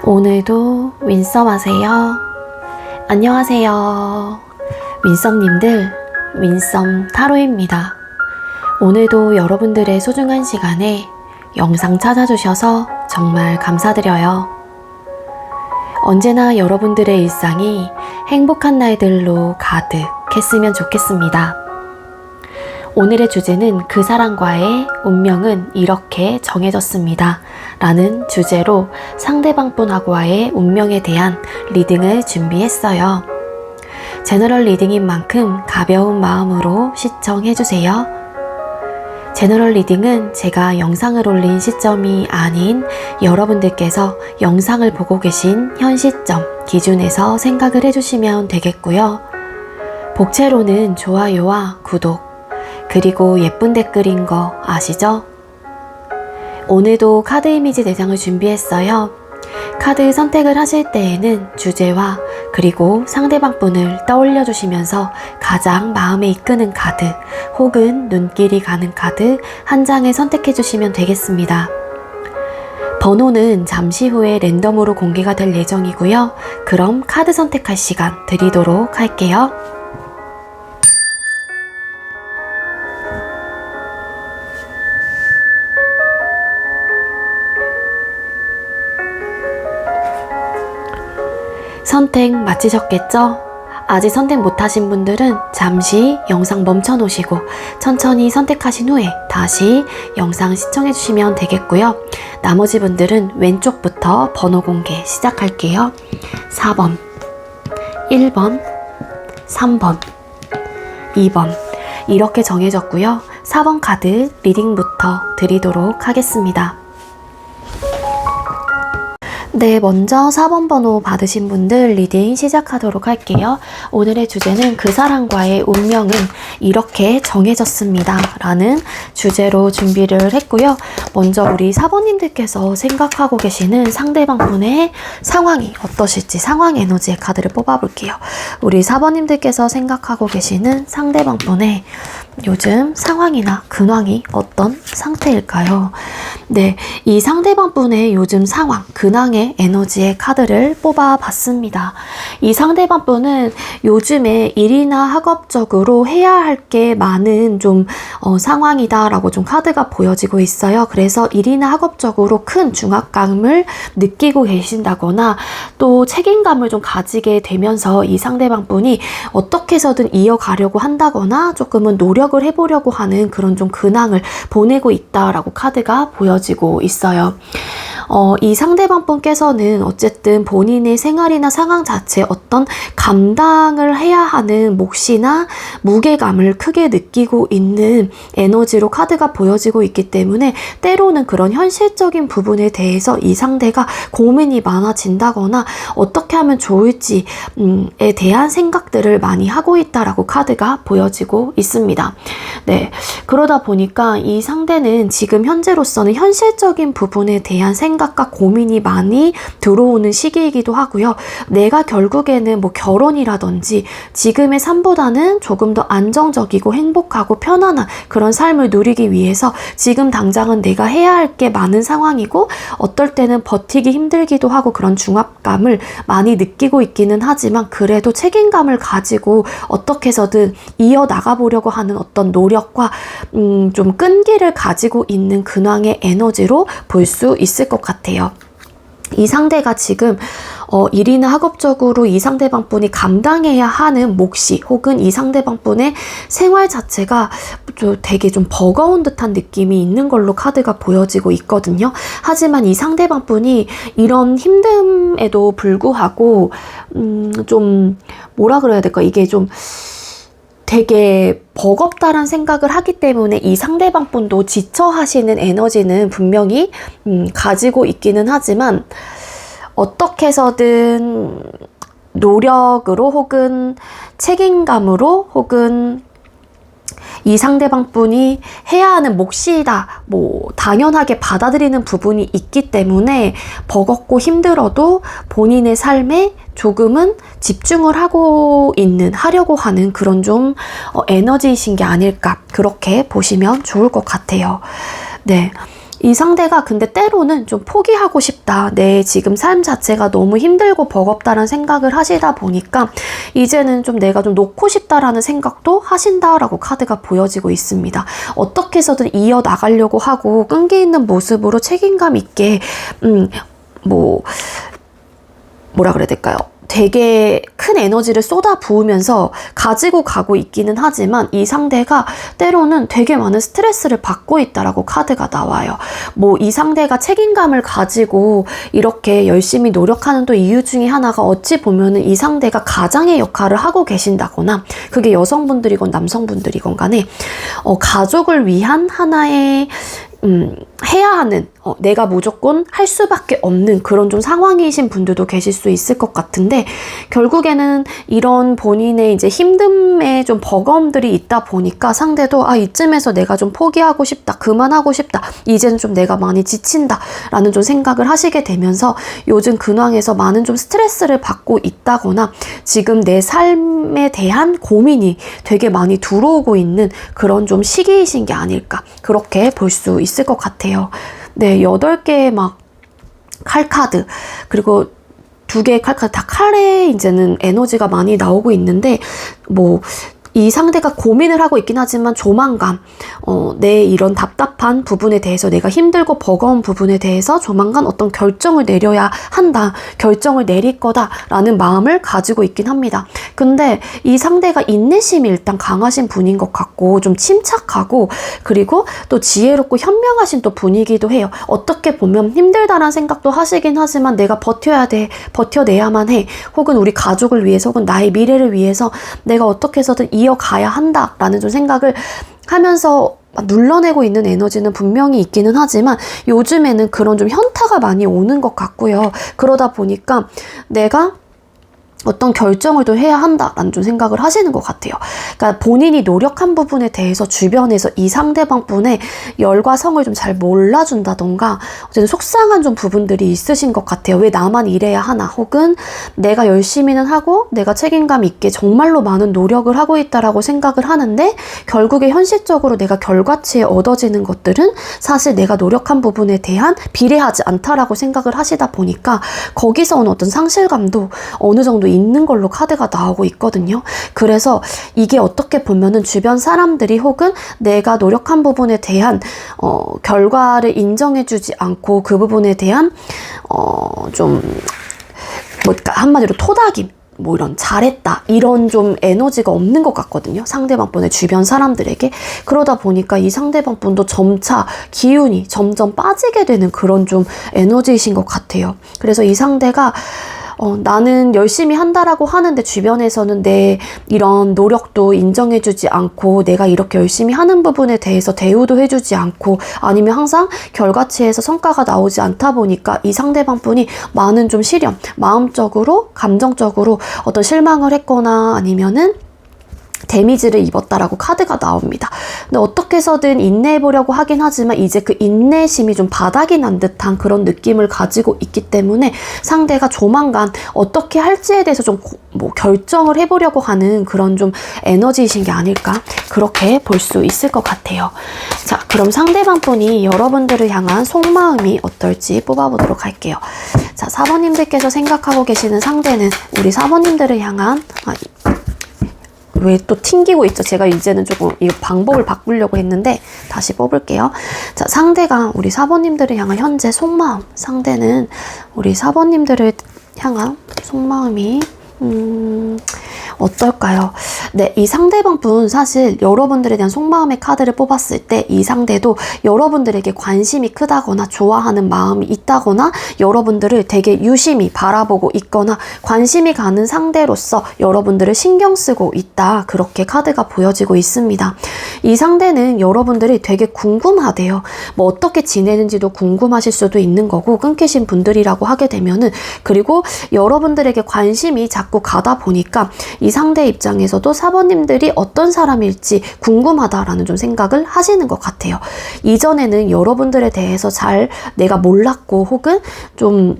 오늘도 윈썸 하세요. 안녕하세요. 윈썸님들, 윈썸 타로입니다. 오늘도 여러분들의 소중한 시간에 영상 찾아주셔서 정말 감사드려요. 언제나 여러분들의 일상이 행복한 날들로 가득했으면 좋겠습니다. 오늘의 주제는 그 사람과의 운명은 이렇게 정해졌습니다. 라는 주제로 상대방분하고의 운명에 대한 리딩을 준비했어요. 제너럴 리딩인 만큼 가벼운 마음으로 시청해주세요. 제너럴 리딩은 제가 영상을 올린 시점이 아닌 여러분들께서 영상을 보고 계신 현 시점 기준에서 생각을 해주시면 되겠고요. 복채로는 좋아요와 구독, 그리고 예쁜 댓글인 거 아시죠? 오늘도 카드 이미지 4장을 준비했어요. 카드 선택을 하실 때에는 주제와 그리고 상대방 분을 떠올려 주시면서 가장 마음에 이끄는 카드 혹은 눈길이 가는 카드 한 장을 선택해 주시면 되겠습니다. 번호는 잠시 후에 랜덤으로 공개가 될 예정이고요. 그럼 카드 선택할 시간 드리도록 할게요. 선택 마치셨겠죠? 아직 선택 못하신 분들은 잠시 영상 멈춰 놓으시고 천천히 선택하신 후에 다시 영상 시청해 주시면 되겠고요. 나머지 분들은 왼쪽부터 번호 공개 시작할게요. 4번, 1번, 3번, 2번 이렇게 정해졌고요. 4번 카드 리딩부터 드리도록 하겠습니다. 네, 먼저 4번 번호 받으신 분들 리딩 시작하도록 할게요. 오늘의 주제는 그 사람과의 운명은 이렇게 정해졌습니다. 라는 주제로 준비를 했고요. 먼저 우리 4번님들께서 생각하고 계시는 상대방 분의 상황이 어떠실지 상황 에너지의 카드를 뽑아볼게요. 우리 4번님들께서 생각하고 계시는 상대방 분의 요즘 상황이나 근황이 어떤 상태일까요? 네, 이 상대방 분의 요즘 상황, 근황의 에너지의 카드를 뽑아봤습니다. 이 상대방 분은 요즘에 일이나 학업적으로 해야 할 게 많은 좀 상황이다라고 좀 카드가 보여지고 있어요. 그래서 일이나 학업적으로 큰 중압감을 느끼고 계신다거나 또 책임감을 좀 가지게 되면서 이 상대방 분이 어떻게 해서든 이어가려고 한다거나 조금은 노력을 해보려고 하는 그런 좀 근황을 보내고 있다라고 카드가 보여지고 있어요. 이 상대방 분께서는 어쨌든 본인의 생활이나 상황 자체 어떤 감당을 해야 하는 몫이나 무게감을 크게 느끼고 있는 에너지로 카드가 보여지고 있기 때문에 때로는 그런 현실적인 부분에 대해서 이 상대가 고민이 많아진다거나 어떻게 하면 좋을지에 대한 생각들을 많이 하고 있다라고 카드가 보여지고 있습니다. 네, 그러다 보니까 이 상대는 지금 현재로서는 현실적인 부분에 대한 생각과 고민이 많이 들어오는 시기이기도 하고요. 내가 결국에는 뭐 결혼이라든지 지금의 삶보다는 조금 더 안정적이고 행복하고 편안한 그런 삶을 누리기 위해서 지금 당장은 내가 해야 할 게 많은 상황이고 어떨 때는 버티기 힘들기도 하고 그런 중압감을 많이 느끼고 있기는 하지만 그래도 책임감을 가지고 어떻게 해서든 이어나가 보려고 하는 어떤 노력과 좀 끈기를 가지고 있는 근황의 에너지로 볼 수 있을 것 같아요. 이 상대가 지금 일이나 학업적으로 이 상대방 분이 감당해야 하는 몫이 혹은 이 상대방 분의 생활 자체가 되게 좀 버거운 듯한 느낌이 있는 걸로 카드가 보여지고 있거든요. 하지만 이 상대방 분이 이런 힘듦에도 불구하고 좀 뭐라 그래야 될까? 이게 좀 되게 버겁다란 생각을 하기 때문에 이 상대방 분도 지쳐하시는 에너지는 분명히 가지고 있기는 하지만 어떻게 해서든 노력으로 혹은 책임감으로 혹은 이 상대방 분이 해야 하는 몫이다 뭐 당연하게 받아들이는 부분이 있기 때문에 버겁고 힘들어도 본인의 삶에 조금은 집중을 하려고 하는 그런 좀 에너지이신 게 아닐까 그렇게 보시면 좋을 것 같아요. 네. 이 상대가 근데 때로는 좀 포기하고 싶다. 내 지금 삶 자체가 너무 힘들고 버겁다라는 생각을 하시다 보니까 이제는 좀 내가 좀 놓고 싶다라는 생각도 하신다라고 카드가 보여지고 있습니다. 어떻게 해서든 이어나가려고 하고 끈기 있는 모습으로 책임감 있게 뭐라 그래야 될까요? 되게 큰 에너지를 쏟아 부으면서 가지고 가고 있기는 하지만 이 상대가 때로는 되게 많은 스트레스를 받고 있다라고 카드가 나와요. 이 상대가 책임감을 가지고 이렇게 열심히 노력하는 또 이유 중에 하나가 어찌 보면은 이 상대가 가장의 역할을 하고 계신다거나 그게 여성분들이건 남성분들이건 간에 가족을 위한 하나의 해야 하는 내가 무조건 할 수밖에 없는 그런 좀 상황이신 분들도 계실 수 있을 것 같은데 결국에는 이런 본인의 이제 힘듦에 좀 버거움들이 있다 보니까 상대도 이쯤에서 내가 좀 포기하고 싶다, 그만하고 싶다, 이제는 좀 내가 많이 지친다 라는 좀 생각을 하시게 되면서 요즘 근황에서 많은 좀 스트레스를 받고 있다거나 지금 내 삶에 대한 고민이 되게 많이 들어오고 있는 그런 좀 시기이신 게 아닐까 그렇게 볼 수 있을 것 같아요. 네, 8개의 칼카드, 그리고 2개의 칼카드 다 칼에 이제는 에너지가 많이 나오고 있는데, 이 상대가 고민을 하고 있긴 하지만 조만간 내 이런 답답한 부분에 대해서 내가 힘들고 버거운 부분에 대해서 조만간 어떤 결정을 내려야 한다, 결정을 내릴 거다라는 마음을 가지고 있긴 합니다. 근데 이 상대가 인내심이 일단 강하신 분인 것 같고 좀 침착하고 그리고 또 지혜롭고 현명하신 또 분이기도 해요. 어떻게 보면 힘들다라는 생각도 하시긴 하지만 내가 버텨야 돼, 버텨내야만 해, 혹은 우리 가족을 위해서 혹은 나의 미래를 위해서 내가 어떻게 해서든 이어가야 한다라는 좀 생각을 하면서 눌러내고 있는 에너지는 분명히 있기는 하지만 요즘에는 그런 좀 현타가 많이 오는 것 같고요. 그러다 보니까 내가 어떤 결정을 또 해야 한다라는 좀 생각을 하시는 것 같아요. 그러니까 본인이 노력한 부분에 대해서 주변에서 이 상대방분의 열과 성을 좀 잘 몰라준다던가 어쨌든 속상한 좀 부분들이 있으신 것 같아요. 왜 나만 이래야 하나, 혹은 내가 열심히는 하고 내가 책임감 있게 정말로 많은 노력을 하고 있다라고 생각을 하는데 결국에 현실적으로 내가 결과치에 얻어지는 것들은 사실 내가 노력한 부분에 대한 비례하지 않다라고 생각을 하시다 보니까 거기서 오는 어떤 상실감도 어느 정도 있는 걸로 카드가 나오고 있거든요. 그래서 이게 어떻게 보면은 주변 사람들이 혹은 내가 노력한 부분에 대한 결과를 인정해주지 않고 그 부분에 대한 한마디로 토닥임, 이런 잘했다 이런 좀 에너지가 없는 것 같거든요. 상대방분의 주변 사람들에게. 그러다 보니까 이 상대방분도 점차 기운이 점점 빠지게 되는 그런 좀 에너지이신 것 같아요. 그래서 이 상대가 나는 열심히 한다라고 하는데 주변에서는 내 이런 노력도 인정해주지 않고 내가 이렇게 열심히 하는 부분에 대해서 대우도 해주지 않고 아니면 항상 결과치에서 성과가 나오지 않다 보니까 이 상대방분이 많은 좀 시련, 마음적으로, 감정적으로 어떤 실망을 했거나 아니면은 데미지를 입었다라고 카드가 나옵니다. 근데 어떻게 해서든 인내해보려고 하긴 하지만 이제 그 인내심이 좀 바닥이 난 듯한 그런 느낌을 가지고 있기 때문에 상대가 조만간 어떻게 할지에 대해서 좀 결정을 해보려고 하는 그런 좀 에너지이신 게 아닐까 그렇게 볼 수 있을 것 같아요. 자, 그럼 상대방 분이 여러분들을 향한 속마음이 어떨지 뽑아보도록 할게요. 자, 4번님들께서 생각하고 계시는 상대는 우리 4번님들을 향한 왜 또 튕기고 있죠? 제가 이제는 조금 이 방법을 바꾸려고 했는데 다시 뽑을게요. 자, 상대가 우리 4번님들을 향한 현재 속마음, 상대는 우리 4번님들을 향한 속마음이 어떨까요? 네, 이 상대방 분 사실 여러분들에 대한 속마음의 카드를 뽑았을 때 이 상대도 여러분들에게 관심이 크다거나 좋아하는 마음이 있다거나 여러분들을 되게 유심히 바라보고 있거나 관심이 가는 상대로서 여러분들을 신경 쓰고 있다. 그렇게 카드가 보여지고 있습니다. 이 상대는 여러분들이 되게 궁금하대요. 어떻게 지내는지도 궁금하실 수도 있는 거고 끊기신 분들이라고 하게 되면은 그리고 여러분들에게 관심이 자꾸 가다 보니까 이 상대 입장에서도 4번님들이 어떤 사람일지 궁금하다라는 좀 생각을 하시는 것 같아요. 이전에는 여러분들에 대해서 잘 내가 몰랐고 혹은 좀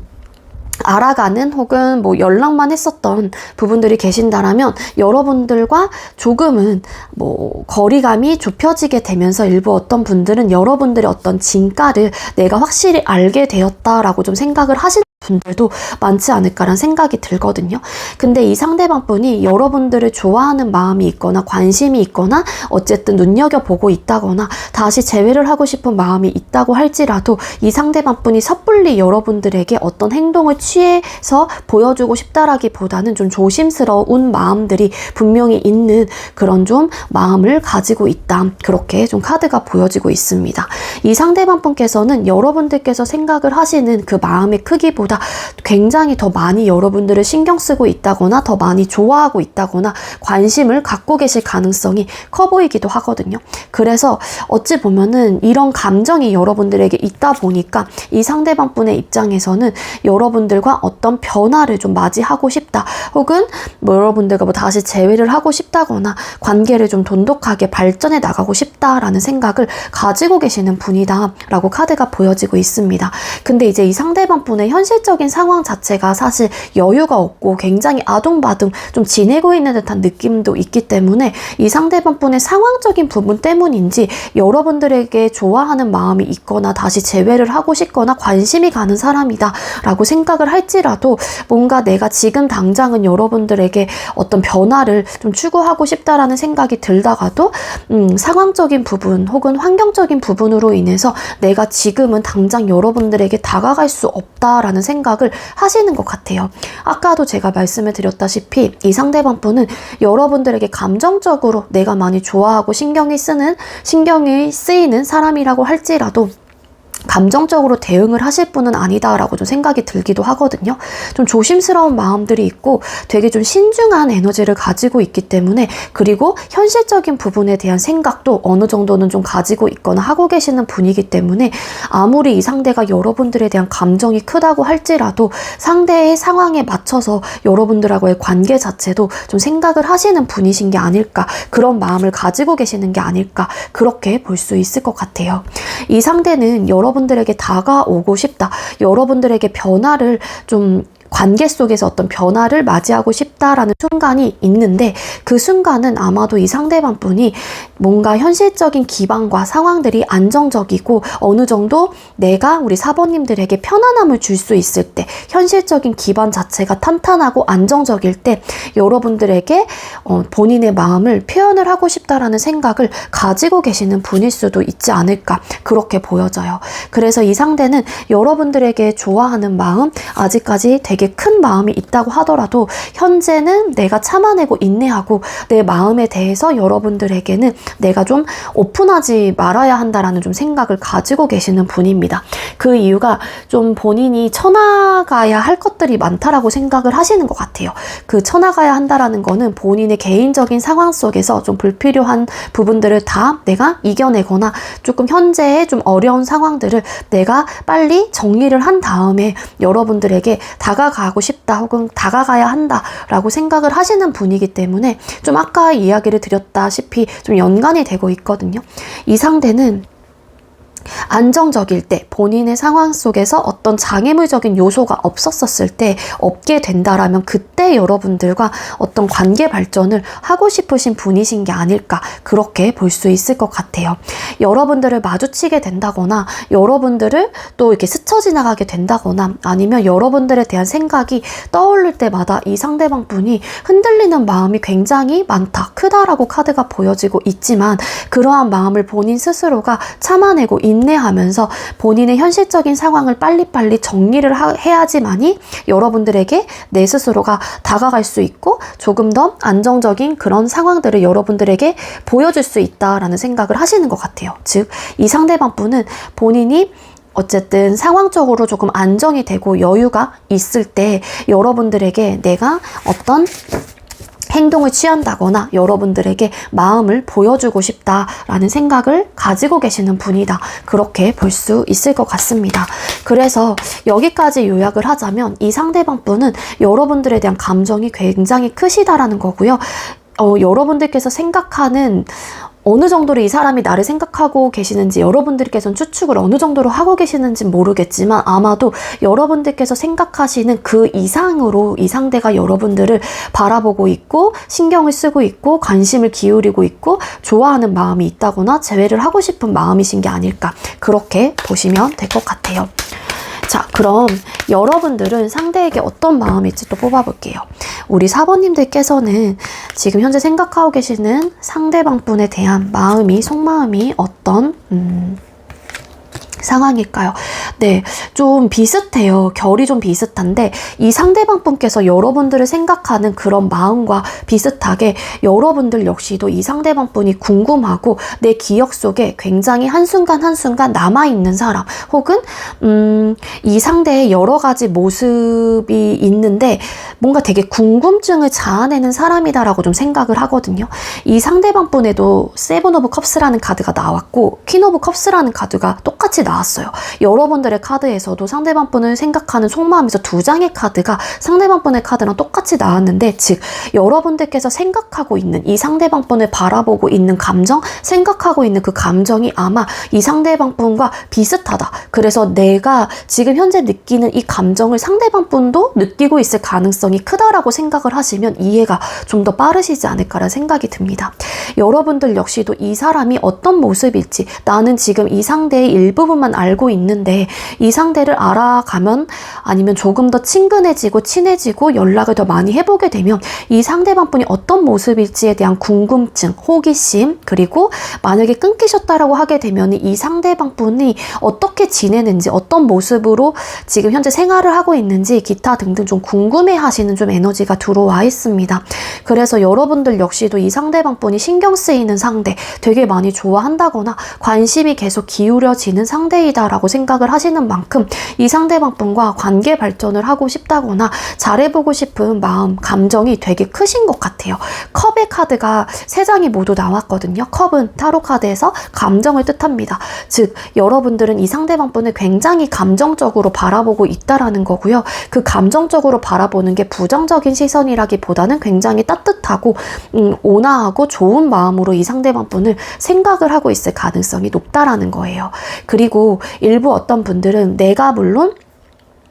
알아가는 혹은 뭐 연락만 했었던 부분들이 계신다라면 여러분들과 조금은 뭐 거리감이 좁혀지게 되면서 일부 어떤 분들은 여러분들의 어떤 진가를 내가 확실히 알게 되었다라고 좀 생각을 하시는 분들도 많지 않을까라는 생각이 들거든요. 근데 이 상대방 분이 여러분들을 좋아하는 마음이 있거나 관심이 있거나 어쨌든 눈여겨보고 있다거나 다시 재회를 하고 싶은 마음이 있다고 할지라도 이 상대방 분이 섣불리 여러분들에게 어떤 행동을 취해서 보여주고 싶다라기보다는 좀 조심스러운 마음들이 분명히 있는 그런 좀 마음을 가지고 있다. 그렇게 좀 카드가 보여지고 있습니다. 이 상대방 분께서는 여러분들께서 생각을 하시는 그 마음의 크기보다 굉장히 더 많이 여러분들을 신경 쓰고 있다거나 더 많이 좋아하고 있다거나 관심을 갖고 계실 가능성이 커 보이기도 하거든요. 그래서 어찌 보면은 이런 감정이 여러분들에게 있다 보니까 이 상대방 분의 입장에서는 여러분들과 어떤 변화를 좀 맞이하고 싶다, 혹은 뭐 여러분들과 뭐 다시 재회를 하고 싶다거나 관계를 좀 돈독하게 발전해 나가고 싶다라는 생각을 가지고 계시는 분이다 라고 카드가 보여지고 있습니다. 근데 이제 이 상대방 분의 현실적인 상황 자체가 사실 여유가 없고 굉장히 아둥바둥 좀 지내고 있는 듯한 느낌도 있기 때문에 이 상대방 분의 상황적인 부분 때문인지 여러분들에게 좋아하는 마음이 있거나 다시 재회를 하고 싶거나 관심이 가는 사람이다 라고 생각을 할지라도 뭔가 내가 지금 당장은 여러분들에게 어떤 변화를 좀 추구하고 싶다라는 생각이 들다가도 상황적인 부분 혹은 환경적인 부분으로 인해서 내가 지금은 당장 여러분들에게 다가갈 수 없다라는 생각을 하시는 것 같아요. 아까도 제가 말씀을 드렸다시피 이 상대방 분은 여러분들에게 감정적으로 내가 많이 좋아하고 신경이 쓰이는 사람이라고 할지라도 감정적으로 대응을 하실 분은 아니다라고 좀 생각이 들기도 하거든요. 좀 조심스러운 마음들이 있고 되게 좀 신중한 에너지를 가지고 있기 때문에, 그리고 현실적인 부분에 대한 생각도 어느 정도는 좀 가지고 있거나 하고 계시는 분이기 때문에 아무리 이 상대가 여러분들에 대한 감정이 크다고 할지라도 상대의 상황에 맞춰서 여러분들하고의 관계 자체도 좀 생각을 하시는 분이신 게 아닐까, 그런 마음을 가지고 계시는 게 아닐까, 그렇게 볼 수 있을 것 같아요. 이 상대는 여러분들에게 다가오고 싶다, 여러분들에게 변화를 좀 관계 속에서 어떤 변화를 맞이하고 싶다라는 순간이 있는데, 그 순간은 아마도 이 상대방 분이 뭔가 현실적인 기반과 상황들이 안정적이고 어느 정도 내가 우리 사번님들에게 편안함을 줄 수 있을 때, 현실적인 기반 자체가 탄탄하고 안정적일 때 여러분들에게 본인의 마음을 표현을 하고 싶다라는 생각을 가지고 계시는 분일 수도 있지 않을까, 그렇게 보여져요. 그래서 이 상대는 여러분들에게 좋아하는 마음, 아직까지 되게 큰 마음이 있다고 하더라도 현재는 내가 참아내고 인내하고 내 마음에 대해서 여러분들에게는 내가 좀 오픈하지 말아야 한다라는 좀 생각을 가지고 계시는 분입니다. 그 이유가 좀 본인이 쳐나가야 할 것들이 많다라고 생각을 하시는 것 같아요. 그 쳐나가야 한다라는 거는 본인의 개인적인 상황 속에서 좀 불필요한 부분들을 다 내가 이겨내거나 조금 현재의 좀 어려운 상황들을 내가 빨리 정리를 한 다음에 여러분들에게 다가가고 싶다 혹은 다가가야 한다라고 생각을 하시는 분이기 때문에 좀 아까 이야기를 드렸다시피 좀 연관이 되고 있거든요. 이 상대는 안정적일 때, 본인의 상황 속에서 어떤 장애물적인 요소가 없었을 때 없게 된다라면 그때 여러분들과 어떤 관계 발전을 하고 싶으신 분이신 게 아닐까, 그렇게 볼 수 있을 것 같아요. 여러분들을 마주치게 된다거나 여러분들을 또 이렇게 스쳐 지나가게 된다거나 아니면 여러분들에 대한 생각이 떠오를 때마다 이 상대방 분이 흔들리는 마음이 굉장히 많다, 크다라고 카드가 보여지고 있지만 그러한 마음을 본인 스스로가 참아내고 인내하면서 본인의 현실적인 상황을 빨리빨리 정리를 해야지만이 여러분들에게 내 스스로가 다가갈 수 있고 조금 더 안정적인 그런 상황들을 여러분들에게 보여줄 수 있다라는 생각을 하시는 것 같아요. 즉, 이 상대방 분은 본인이 어쨌든 상황적으로 조금 안정이 되고 여유가 있을 때 여러분들에게 내가 어떤 행동을 취한다거나 여러분들에게 마음을 보여주고 싶다라는 생각을 가지고 계시는 분이다, 그렇게 볼 수 있을 것 같습니다. 그래서 여기까지 요약을 하자면 이 상대방 분은 여러분들에 대한 감정이 굉장히 크시다라는 거고요. 여러분들께서 생각하는 어느 정도로 이 사람이 나를 생각하고 계시는지 여러분들께서는 추측을 어느 정도로 하고 계시는지 모르겠지만 아마도 여러분들께서 생각하시는 그 이상으로 이 상대가 여러분들을 바라보고 있고 신경을 쓰고 있고 관심을 기울이고 있고 좋아하는 마음이 있다거나 재회를 하고 싶은 마음이신 게 아닐까, 그렇게 보시면 될 것 같아요. 자, 그럼 여러분들은 상대에게 어떤 마음일지 또 뽑아볼게요. 우리 4번님들께서는 지금 현재 생각하고 계시는 상대방 분에 대한 마음이, 속마음이 어떤 상황일까요? 네, 좀 비슷해요. 결이 좀 비슷한데 이 상대방 분께서 여러분들을 생각하는 그런 마음과 비슷하게 여러분들 역시도 이 상대방 분이 궁금하고 내 기억 속에 굉장히 한순간 한순간 남아있는 사람, 혹은 이 상대의 여러 가지 모습이 있는데 뭔가 되게 궁금증을 자아내는 사람이다라고 좀 생각을 하거든요. 이 상대방 분에도 세븐 오브 컵스라는 카드가 나왔고 퀸 오브 컵스라는 카드가 똑같이 나왔어요. 여러분들의 카드에서도 상대방 분을 생각하는 속마음에서 2장의 카드가 상대방 분의 카드랑 똑같이 나왔는데, 즉 여러분들께서 생각하고 있는 이 상대방 분을 바라보고 있는 감정, 생각하고 있는 그 감정이 아마 이 상대방 분과 비슷하다. 그래서 내가 지금 현재 느끼는 이 감정을 상대방 분도 느끼고 있을 가능성이 크다라고 생각을 하시면 이해가 좀 더 빠르시지 않을까라는 생각이 듭니다. 여러분들 역시도 이 사람이 어떤 모습일지, 나는 지금 이 상대의 일부분만 알고 있는데 이 상대를 알아가면, 아니면 조금 더 친근해지고 친해지고 연락을 더 많이 해보게 되면 이 상대방 분이 어떤 모습일지에 대한 궁금증, 호기심, 그리고 만약에 끊기셨다라고 하게 되면 이 상대방 분이 어떻게 지내는지, 어떤 모습으로 지금 현재 생활을 하고 있는지 기타 등등 좀 궁금해 하시는 좀 에너지가 들어와 있습니다. 그래서 여러분들 역시도 이 상대방 분이 신경 쓰이는 상대, 되게 많이 좋아한다거나 관심이 계속 기울여지는 상대이다라고 생각을 하시는 만큼 이 상대방 분과 관계 발전을 하고 싶다거나 잘해보고 싶은 마음, 감정이 되게 크신 것 같아요. 컵의 카드가 3장이 모두 나왔거든요. 컵은 타로 카드에서 감정을 뜻합니다. 즉 여러분들은 이 상대방 분을 굉장히 감정적으로 바라보고 있다라는 거고요. 그 감정적으로 바라보는 게 부정적인 시선이라기보다는 굉장히 따뜻하고 온화하고 좋은 마음으로 이 상대방 분을 생각을 하고 있을 가능성이 높다라는 거예요. 그리고 일부 어떤 분들은 내가 물론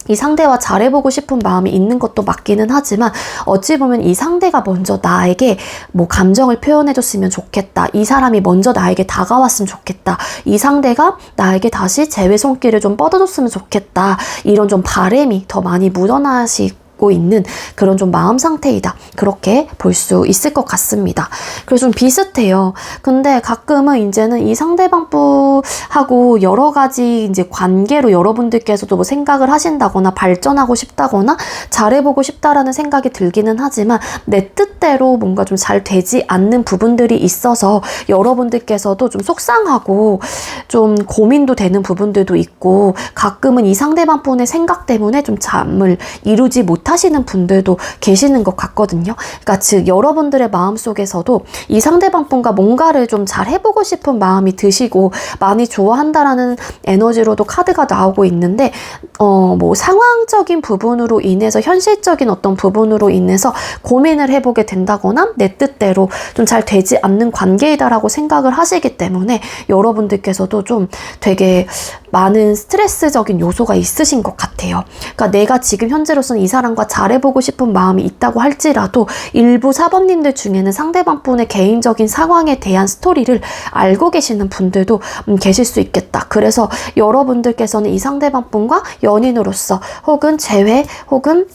이 상대와 잘해보고 싶은 마음이 있는 것도 맞기는 하지만 어찌 보면 이 상대가 먼저 나에게 뭐 감정을 표현해줬으면 좋겠다, 이 사람이 먼저 나에게 다가왔으면 좋겠다, 이 상대가 나에게 다시 재회 손길을 좀 뻗어줬으면 좋겠다, 이런 좀 바람이 더 많이 묻어나시고 있는 그런 좀 마음 상태이다, 그렇게 볼 수 있을 것 같습니다. 그래서 좀 비슷해요. 근데 가끔은 이제는 이 상대방 분하고 여러 가지 이제 관계로 여러분들께서도 뭐 생각을 하신다거나 발전하고 싶다거나 잘해보고 싶다라는 생각이 들기는 하지만 내 뜻대로 뭔가 좀 잘 되지 않는 부분들이 있어서 여러분들께서도 좀 속상하고 좀 고민도 되는 부분들도 있고, 가끔은 이 상대방 분의 생각 때문에 좀 잠을 이루지 못하시는 분들도 계시는 것 같거든요. 그러니까 즉 여러분들의 마음속에서도 이 상대방 분과 뭔가를 좀 잘 해보고 싶은 마음이 드시고 많이 좋아한다라는 에너지로도 카드가 나오고 있는데 뭐 상황적인 부분으로 인해서, 현실적인 어떤 부분으로 인해서 고민을 해보게 된다거나 내 뜻대로 좀 잘 되지 않는 관계이다라고 생각을 하시기 때문에 여러분들께서도 좀 되게 많은 스트레스적인 요소가 있으신 것 같아요. 그러니까 내가 지금 현재로서는 이 사람과 잘해보고 싶은 마음이 있다고 할지라도 일부 4번님들 중에는 상대방 분의 개인적인 상황에 대한 스토리를 알고 계시는 분들도 계실 수 있겠다. 그래서 여러분들께서는 이 상대방 분과 연인으로서 혹은 재회 혹은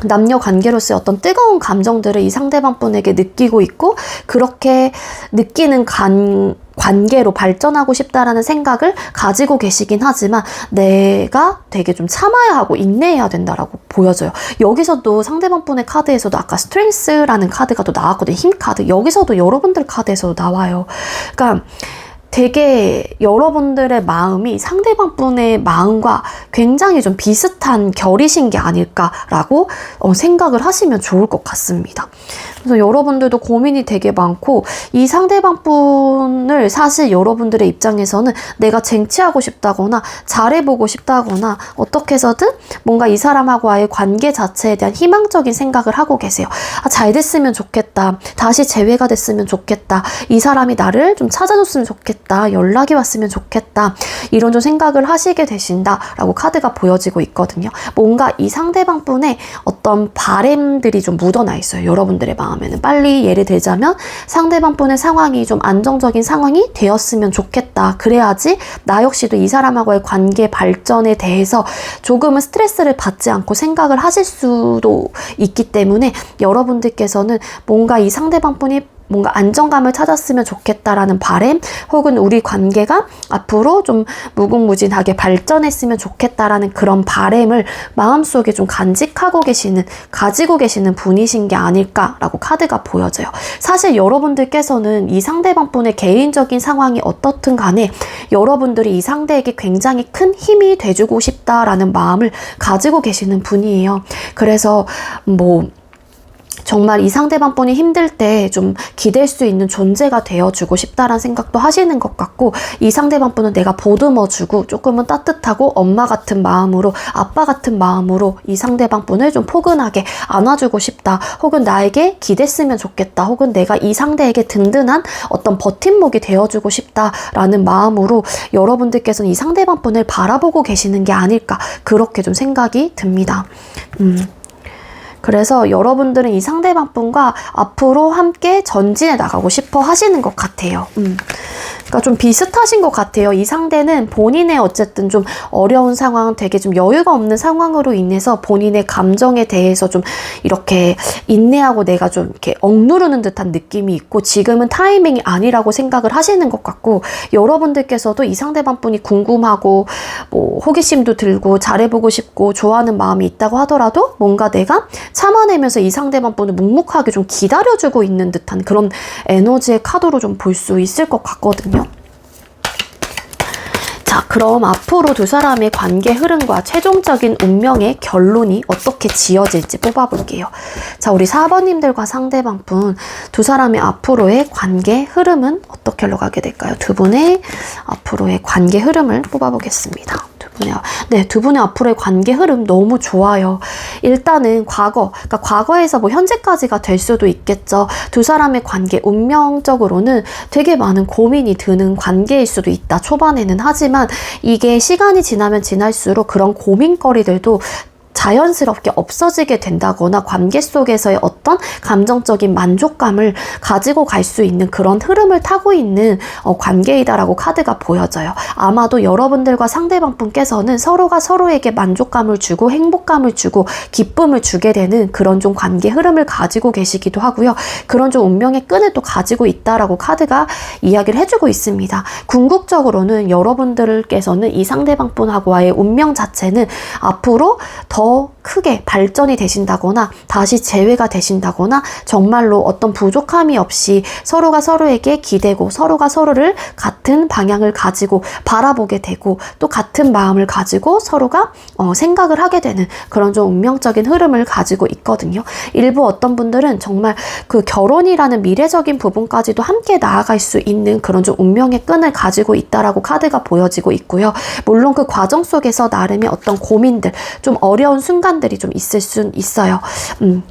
남녀 관계로서의 어떤 뜨거운 감정들을 이 상대방 분에게 느끼고 있고, 그렇게 느끼는 관계로 발전하고 싶다라는 생각을 가지고 계시긴 하지만 내가 되게 좀 참아야 하고 인내해야 된다라고 보여져요. 여기서도 상대방 분의 카드에서도 아까 스트렝스라는 카드가 또 나왔거든요. 힘 카드. 여기서도 여러분들 카드에서도 나와요. 그러니까 되게 여러분들의 마음이 상대방 분의 마음과 굉장히 좀 비슷한 결이신 게 아닐까라고 생각을 하시면 좋을 것 같습니다. 그래서 여러분들도 고민이 되게 많고 이 상대방 분을 사실 여러분들의 입장에서는 내가 쟁취하고 싶다거나 잘해보고 싶다거나 어떻게 해서든 뭔가 이 사람하고의 관계 자체에 대한 희망적인 생각을 하고 계세요. 아, 잘 됐으면 좋겠다. 다시 재회가 됐으면 좋겠다. 이 사람이 나를 좀 찾아줬으면 좋겠다. 연락이 왔으면 좋겠다. 이런 좀 생각을 하시게 되신다라고 카드가 보여지고 있거든요. 뭔가 이 상대방 분의 어떤 바램들이 좀 묻어나 있어요. 여러분들의 마음에는. 빨리 예를 들자면 상대방 분의 상황이 좀 안정적인 상황이 되었으면 좋겠다. 그래야지 나 역시도 이 사람하고의 관계 발전에 대해서 조금은 스트레스를 받지 않고 생각을 하실 수도 있기 때문에 여러분들께서는 뭔가 이 상대방 분이 뭔가 안정감을 찾았으면 좋겠다라는 바람, 혹은 우리 관계가 앞으로 좀 무궁무진하게 발전했으면 좋겠다라는 그런 바람을 마음속에 좀 간직하고 계시는, 가지고 계시는 분이신 게 아닐까라고 카드가 보여져요. 사실 여러분들께서는 이 상대방 분의 개인적인 상황이 어떻든 간에 여러분들이 이 상대에게 굉장히 큰 힘이 돼주고 싶다라는 마음을 가지고 계시는 분이에요. 그래서 정말 이 상대방 분이 힘들 때 좀 기댈 수 있는 존재가 되어주고 싶다라는 생각도 하시는 것 같고, 이 상대방 분은 내가 보듬어주고 조금은 따뜻하고 엄마 같은 마음으로, 아빠 같은 마음으로 이 상대방 분을 좀 포근하게 안아주고 싶다, 혹은 나에게 기댔으면 좋겠다, 혹은 내가 이 상대에게 든든한 어떤 버팀목이 되어주고 싶다라는 마음으로 여러분들께서는 이 상대방 분을 바라보고 계시는 게 아닐까, 그렇게 좀 생각이 듭니다. 그래서 여러분들은 이 상대방 분과 앞으로 함께 전진해 나가고 싶어 하시는 것 같아요. 그러니까 좀 비슷하신 것 같아요. 이 상대는 본인의 어쨌든 좀 어려운 상황, 되게 좀 여유가 없는 상황으로 인해서 본인의 감정에 대해서 좀 이렇게 인내하고 내가 좀 이렇게 억누르는 듯한 느낌이 있고, 지금은 타이밍이 아니라고 생각을 하시는 것 같고, 여러분들께서도 이 상대방 분이 궁금하고 호기심도 들고 잘해보고 싶고 좋아하는 마음이 있다고 하더라도 뭔가 내가 참아내면서 이 상대방 분을 묵묵하게 좀 기다려주고 있는 듯한 그런 에너지의 카드로 좀 볼 수 있을 것 같거든요. 자, 그럼 앞으로 두 사람의 관계 흐름과 최종적인 운명의 결론이 어떻게 지어질지 뽑아볼게요. 자, 우리 4번님들과 상대방 분, 두 사람의 앞으로의 관계 흐름은 어떻게 흘러가게 될까요? 두 분의 앞으로의 관계 흐름을 뽑아보겠습니다. 두 분의 앞으로의 관계 흐름 너무 좋아요. 일단은 그러니까 과거에서 현재까지가 될 수도 있겠죠. 두 사람의 관계, 운명적으로는 되게 많은 고민이 드는 관계일 수도 있다, 초반에는. 하지만 이게 시간이 지나면 지날수록 그런 고민거리들도 자연스럽게 없어지게 된다거나 관계 속에서의 어떤 감정적인 만족감을 가지고 갈 수 있는 그런 흐름을 타고 있는 관계이다라고 카드가 보여져요. 아마도 여러분들과 상대방 분께서는 서로가 서로에게 만족감을 주고 행복감을 주고 기쁨을 주게 되는 그런 좀 관계 흐름을 가지고 계시기도 하고요. 그런 좀 운명의 끈을 또 가지고 있다라고 카드가 이야기를 해주고 있습니다. 궁극적으로는 여러분들께서는 이 상대방 분하고의 운명 자체는 앞으로 더 크게 발전이 되신다거나 다시 재회가 되신다거나 정말로 어떤 부족함이 없이 서로가 서로에게 기대고 서로가 서로를 같은 방향을 가지고 바라보게 되고 또 같은 마음을 가지고 서로가 생각을 하게 되는 그런 좀 운명적인 흐름을 가지고 있거든요. 일부 어떤 분들은 정말 그 결혼이라는 미래적인 부분까지도 함께 나아갈 수 있는 그런 좀 운명의 끈을 가지고 있다라고 카드가 보여지고 있고요. 물론 그 과정 속에서 나름의 어떤 고민들, 좀 어려운 순간들이 좀 있을 수 있어요.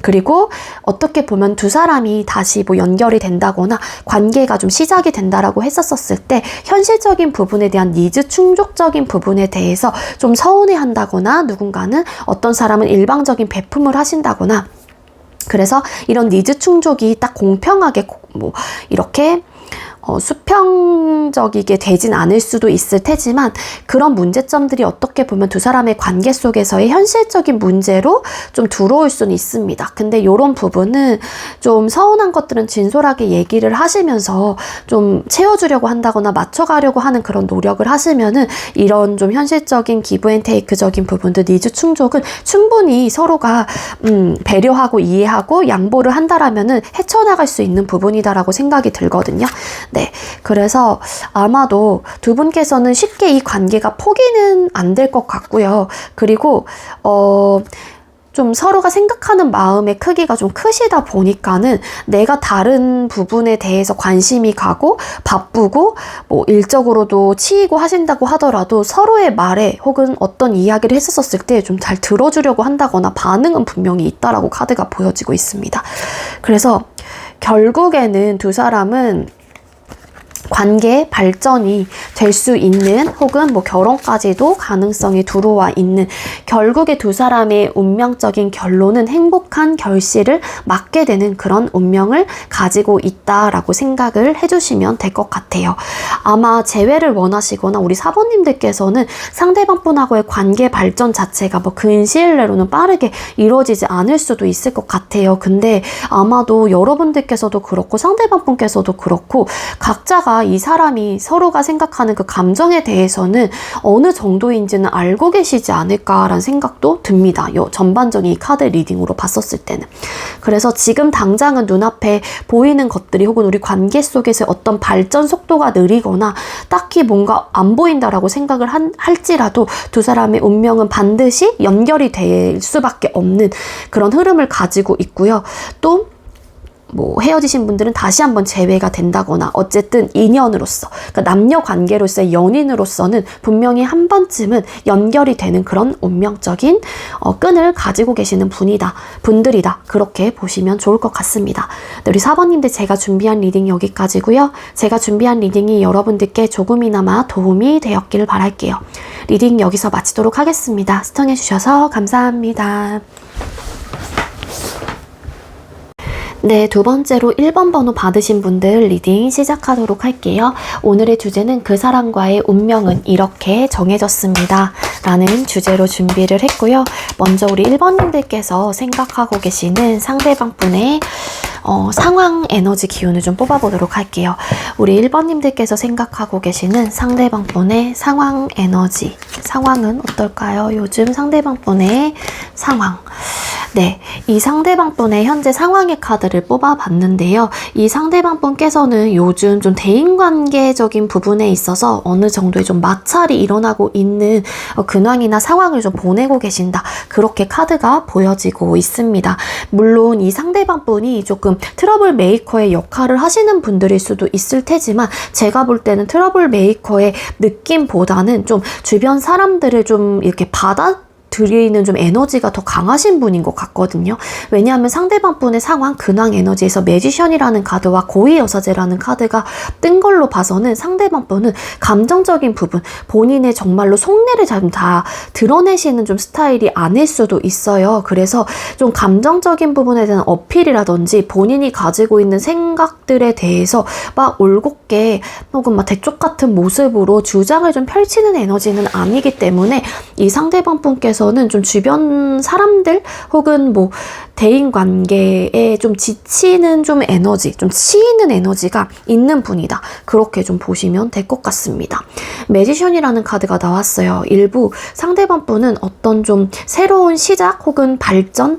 그리고 어떻게 보면 두 사람이 다시 연결이 된다거나 관계가 좀 시작이 된다라고 했었을 때 현실적인 부분에 대한 니즈 충족적인 부분에 대해서 좀 서운해 한다거나, 누군가는 어떤 사람은 일방적인 베품을 하신다거나, 그래서 이런 니즈 충족이 딱 공평하게 이렇게 수평적이게 되진 않을 수도 있을 테지만, 그런 문제점들이 어떻게 보면 두 사람의 관계 속에서의 현실적인 문제로 좀 들어올 수는 있습니다. 근데 이런 부분은 좀 서운한 것들은 진솔하게 얘기를 하시면서 좀 채워주려고 한다거나 맞춰가려고 하는 그런 노력을 하시면은 이런 좀 현실적인 기브앤테이크적인 부분들, 니즈 충족은 충분히 서로가 배려하고 이해하고 양보를 한다라면은 헤쳐나갈 수 있는 부분이다라고 생각이 들거든요. 네, 그래서 아마도 두 분께서는 쉽게 이 관계가 포기는 안 될 것 같고요. 그리고 좀 서로가 생각하는 마음의 크기가 좀 크시다 보니까는 내가 다른 부분에 대해서 관심이 가고 바쁘고 뭐 일적으로도 치이고 하신다고 하더라도 서로의 말에 혹은 어떤 이야기를 했었을 때 좀 잘 들어주려고 한다거나 반응은 분명히 있다라고 카드가 보여지고 있습니다. 그래서 결국에는 두 사람은 관계 발전이 될 수 있는 혹은 뭐 결혼까지도 가능성이 들어와 있는 결국에 두 사람의 운명적인 결론은 행복한 결실을 맞게 되는 그런 운명을 가지고 있다라고 생각을 해주시면 될 것 같아요. 아마 재회를 원하시거나 우리 사번님들께서는 상대방분하고의 관계 발전 자체가 뭐 근시일 내로는 빠르게 이루어지지 않을 수도 있을 것 같아요. 근데 아마도 여러분들께서도 그렇고 상대방분께서도 그렇고 각자가 이 사람이 서로가 생각하는 그 감정에 대해서는 어느 정도인지는 알고 계시지 않을까라는 생각도 듭니다. 요 전반적인 이 카드 리딩으로 봤었을 때는. 그래서 지금 당장은 눈앞에 보이는 것들이 혹은 우리 관계 속에서 어떤 발전 속도가 느리거나 딱히 뭔가 안 보인다라고 생각을 할지라도 두 사람의 운명은 반드시 연결이 될 수밖에 없는 그런 흐름을 가지고 있고요. 또 뭐 헤어지신 분들은 다시 한번 재회가 된다거나 어쨌든 인연으로서 그러니까 남녀 관계로서의 연인으로서는 분명히 한 번쯤은 연결이 되는 그런 운명적인 끈을 가지고 계시는 분들이다 그렇게 보시면 좋을 것 같습니다. 네, 우리 4번님들 제가 준비한 리딩 여기까지고요. 제가 준비한 리딩이 여러분들께 조금이나마 도움이 되었기를 바랄게요. 리딩 여기서 마치도록 하겠습니다. 시청해 주셔서 감사합니다. 네, 두 번째로 1번 번호 받으신 분들 리딩 시작하도록 할게요. 오늘의 주제는 그 사람과의 운명은 이렇게 정해졌습니다. 라는 주제로 준비를 했고요. 먼저 우리 1번님들께서 생각하고 계시는 상대방분의 상황 에너지 기운을 좀 뽑아보도록 할게요. 우리 1번님들께서 생각하고 계시는 상대방분의 상황 에너지, 상황은 어떨까요? 요즘 상대방분의 상황. 네, 이 상대방분의 현재 상황의 카드를 뽑아봤는데요. 이 상대방분께서는 요즘 좀 대인관계적인 부분에 있어서 어느 정도의 좀 마찰이 일어나고 있는 근황이나 상황을 좀 보내고 계신다. 그렇게 카드가 보여지고 있습니다. 물론 이 상대방분이 조금 트러블 메이커의 역할을 하시는 분들일 수도 있을 테지만 제가 볼 때는 트러블 메이커의 느낌보다는 좀 주변 사람들을 좀 이렇게 드리는 좀 에너지가 더 강하신 분인 것 같거든요. 왜냐하면 상대방 분의 상황, 근황 에너지에서 매지션이라는 카드와 고위여사제라는 카드가 뜬 걸로 봐서는 상대방 분은 감정적인 부분, 본인의 정말로 속내를 좀 다 드러내시는 좀 스타일이 아닐 수도 있어요. 그래서 좀 감정적인 부분에 대한 어필이라든지 본인이 가지고 있는 생각들에 대해서 막 올곧게 혹은 막 대쪽 같은 모습으로 주장을 좀 펼치는 에너지는 아니기 때문에 이 상대방 분께서 저는 좀 주변 사람들 혹은 뭐 대인 관계에 좀 지치는 좀 에너지, 좀 치이는 에너지가 있는 분이다. 그렇게 좀 보시면 될 것 같습니다. 매지션이라는 카드가 나왔어요. 일부 상대방 분은 어떤 좀 새로운 시작 혹은 발전을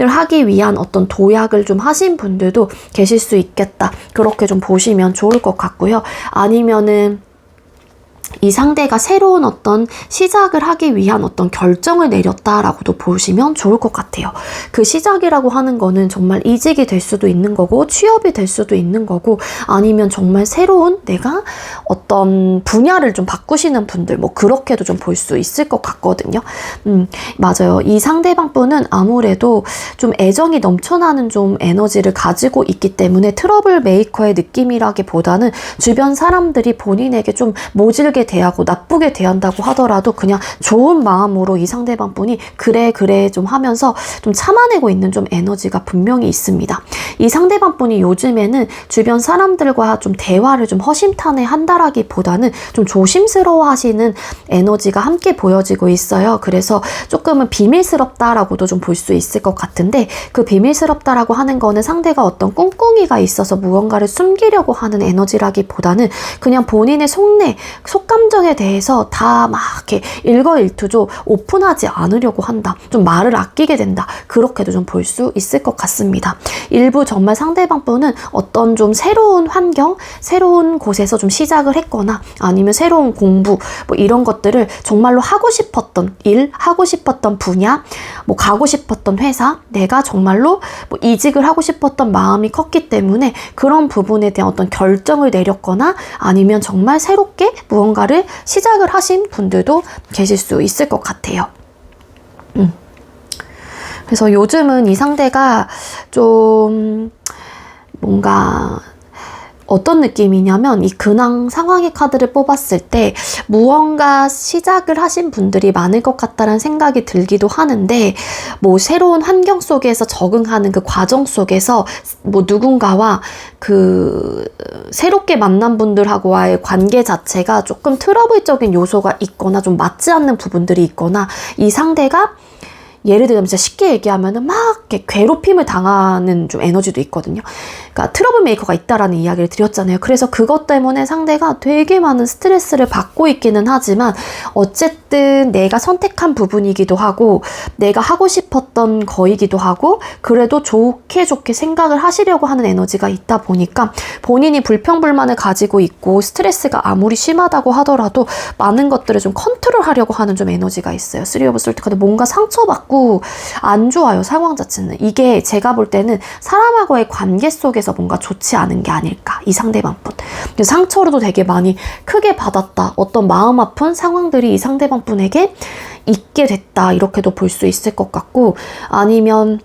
하기 위한 어떤 도약을 좀 하신 분들도 계실 수 있겠다. 그렇게 좀 보시면 좋을 것 같고요. 아니면은 이 상대가 새로운 어떤 시작을 하기 위한 어떤 결정을 내렸다라고도 보시면 좋을 것 같아요. 그 시작이라고 하는 거는 정말 이직이 될 수도 있는 거고 취업이 될 수도 있는 거고 아니면 정말 새로운 내가 어떤 분야를 좀 바꾸시는 분들 뭐 그렇게도 좀 볼 수 있을 것 같거든요. 맞아요. 이 상대방 분은 아무래도 좀 애정이 넘쳐나는 좀 에너지를 가지고 있기 때문에 트러블 메이커의 느낌이라기보다는 주변 사람들이 본인에게 좀 모질게 대하고 나쁘게 대한다고 하더라도 그냥 좋은 마음으로 이 상대방 분이 그래 좀 하면서 좀 참아내고 있는 좀 에너지가 분명히 있습니다. 이 상대방 분이 요즘에는 주변 사람들과 좀 대화를 좀 허심탄회 한다라기보다는 좀 조심스러워 하시는 에너지가 함께 보여지고 있어요. 그래서 조금은 비밀스럽다라고도 좀 볼 수 있을 것 같은데 그 비밀스럽다라고 하는 거는 상대가 어떤 꿍꿍이가 있어서 무언가를 숨기려고 하는 에너지라기보다는 그냥 본인의 속내, 속 속감정에 대해서 다 막 이렇게 일거일투조 오픈하지 않으려고 한다. 좀 말을 아끼게 된다. 그렇게도 좀 볼 수 있을 것 같습니다. 일부 정말 상대방 분은 어떤 좀 새로운 환경, 새로운 곳에서 좀 시작을 했거나 아니면 새로운 공부 뭐 이런 것들을 정말로 하고 싶었던 일, 하고 싶었던 분야, 뭐 가고 싶었던 회사, 내가 정말로 뭐 이직을 하고 싶었던 마음이 컸기 때문에 그런 부분에 대한 어떤 결정을 내렸거나 아니면 정말 새롭게 무언가를 시작을 하신 분들도 계실 수 있을 것 같아요. 그래서 요즘은 이 상대가 좀 뭔가 어떤 느낌이냐면 이 근황 상황의 카드를 뽑았을 때 무언가 시작을 하신 분들이 많을 것 같다는 생각이 들기도 하는데 뭐 새로운 환경 속에서 적응하는 그 과정 속에서 뭐 누군가와 그 새롭게 만난 분들하고의 관계 자체가 조금 트러블적인 요소가 있거나 좀 맞지 않는 부분들이 있거나 이 상대가 예를 들면 진짜 쉽게 얘기하면은 막 이렇게 괴롭힘을 당하는 좀 에너지도 있거든요. 그러니까 트러블 메이커가 있다라는 이야기를 드렸잖아요. 그래서 그것 때문에 상대가 되게 많은 스트레스를 받고 있기는 하지만 어쨌든 내가 선택한 부분이기도 하고 내가 하고 싶었던 거이기도 하고 그래도 좋게 생각을 하시려고 하는 에너지가 있다 보니까 본인이 불평불만을 가지고 있고 스트레스가 아무리 심하다고 하더라도 많은 것들을 좀 컨트롤하려고 하는 좀 에너지가 있어요. 3 오브 솔트 카드 뭔가 상처받고 안 좋아요. 상황 자체는. 이게 제가 볼 때는 사람하고의 관계 속에서 뭔가 좋지 않은 게 아닐까. 이 상대방 분. 상처로도 되게 많이 크게 받았다. 어떤 마음 아픈 상황들이 이 상대방 분에게 있게 됐다. 이렇게도 볼 수 있을 것 같고 아니면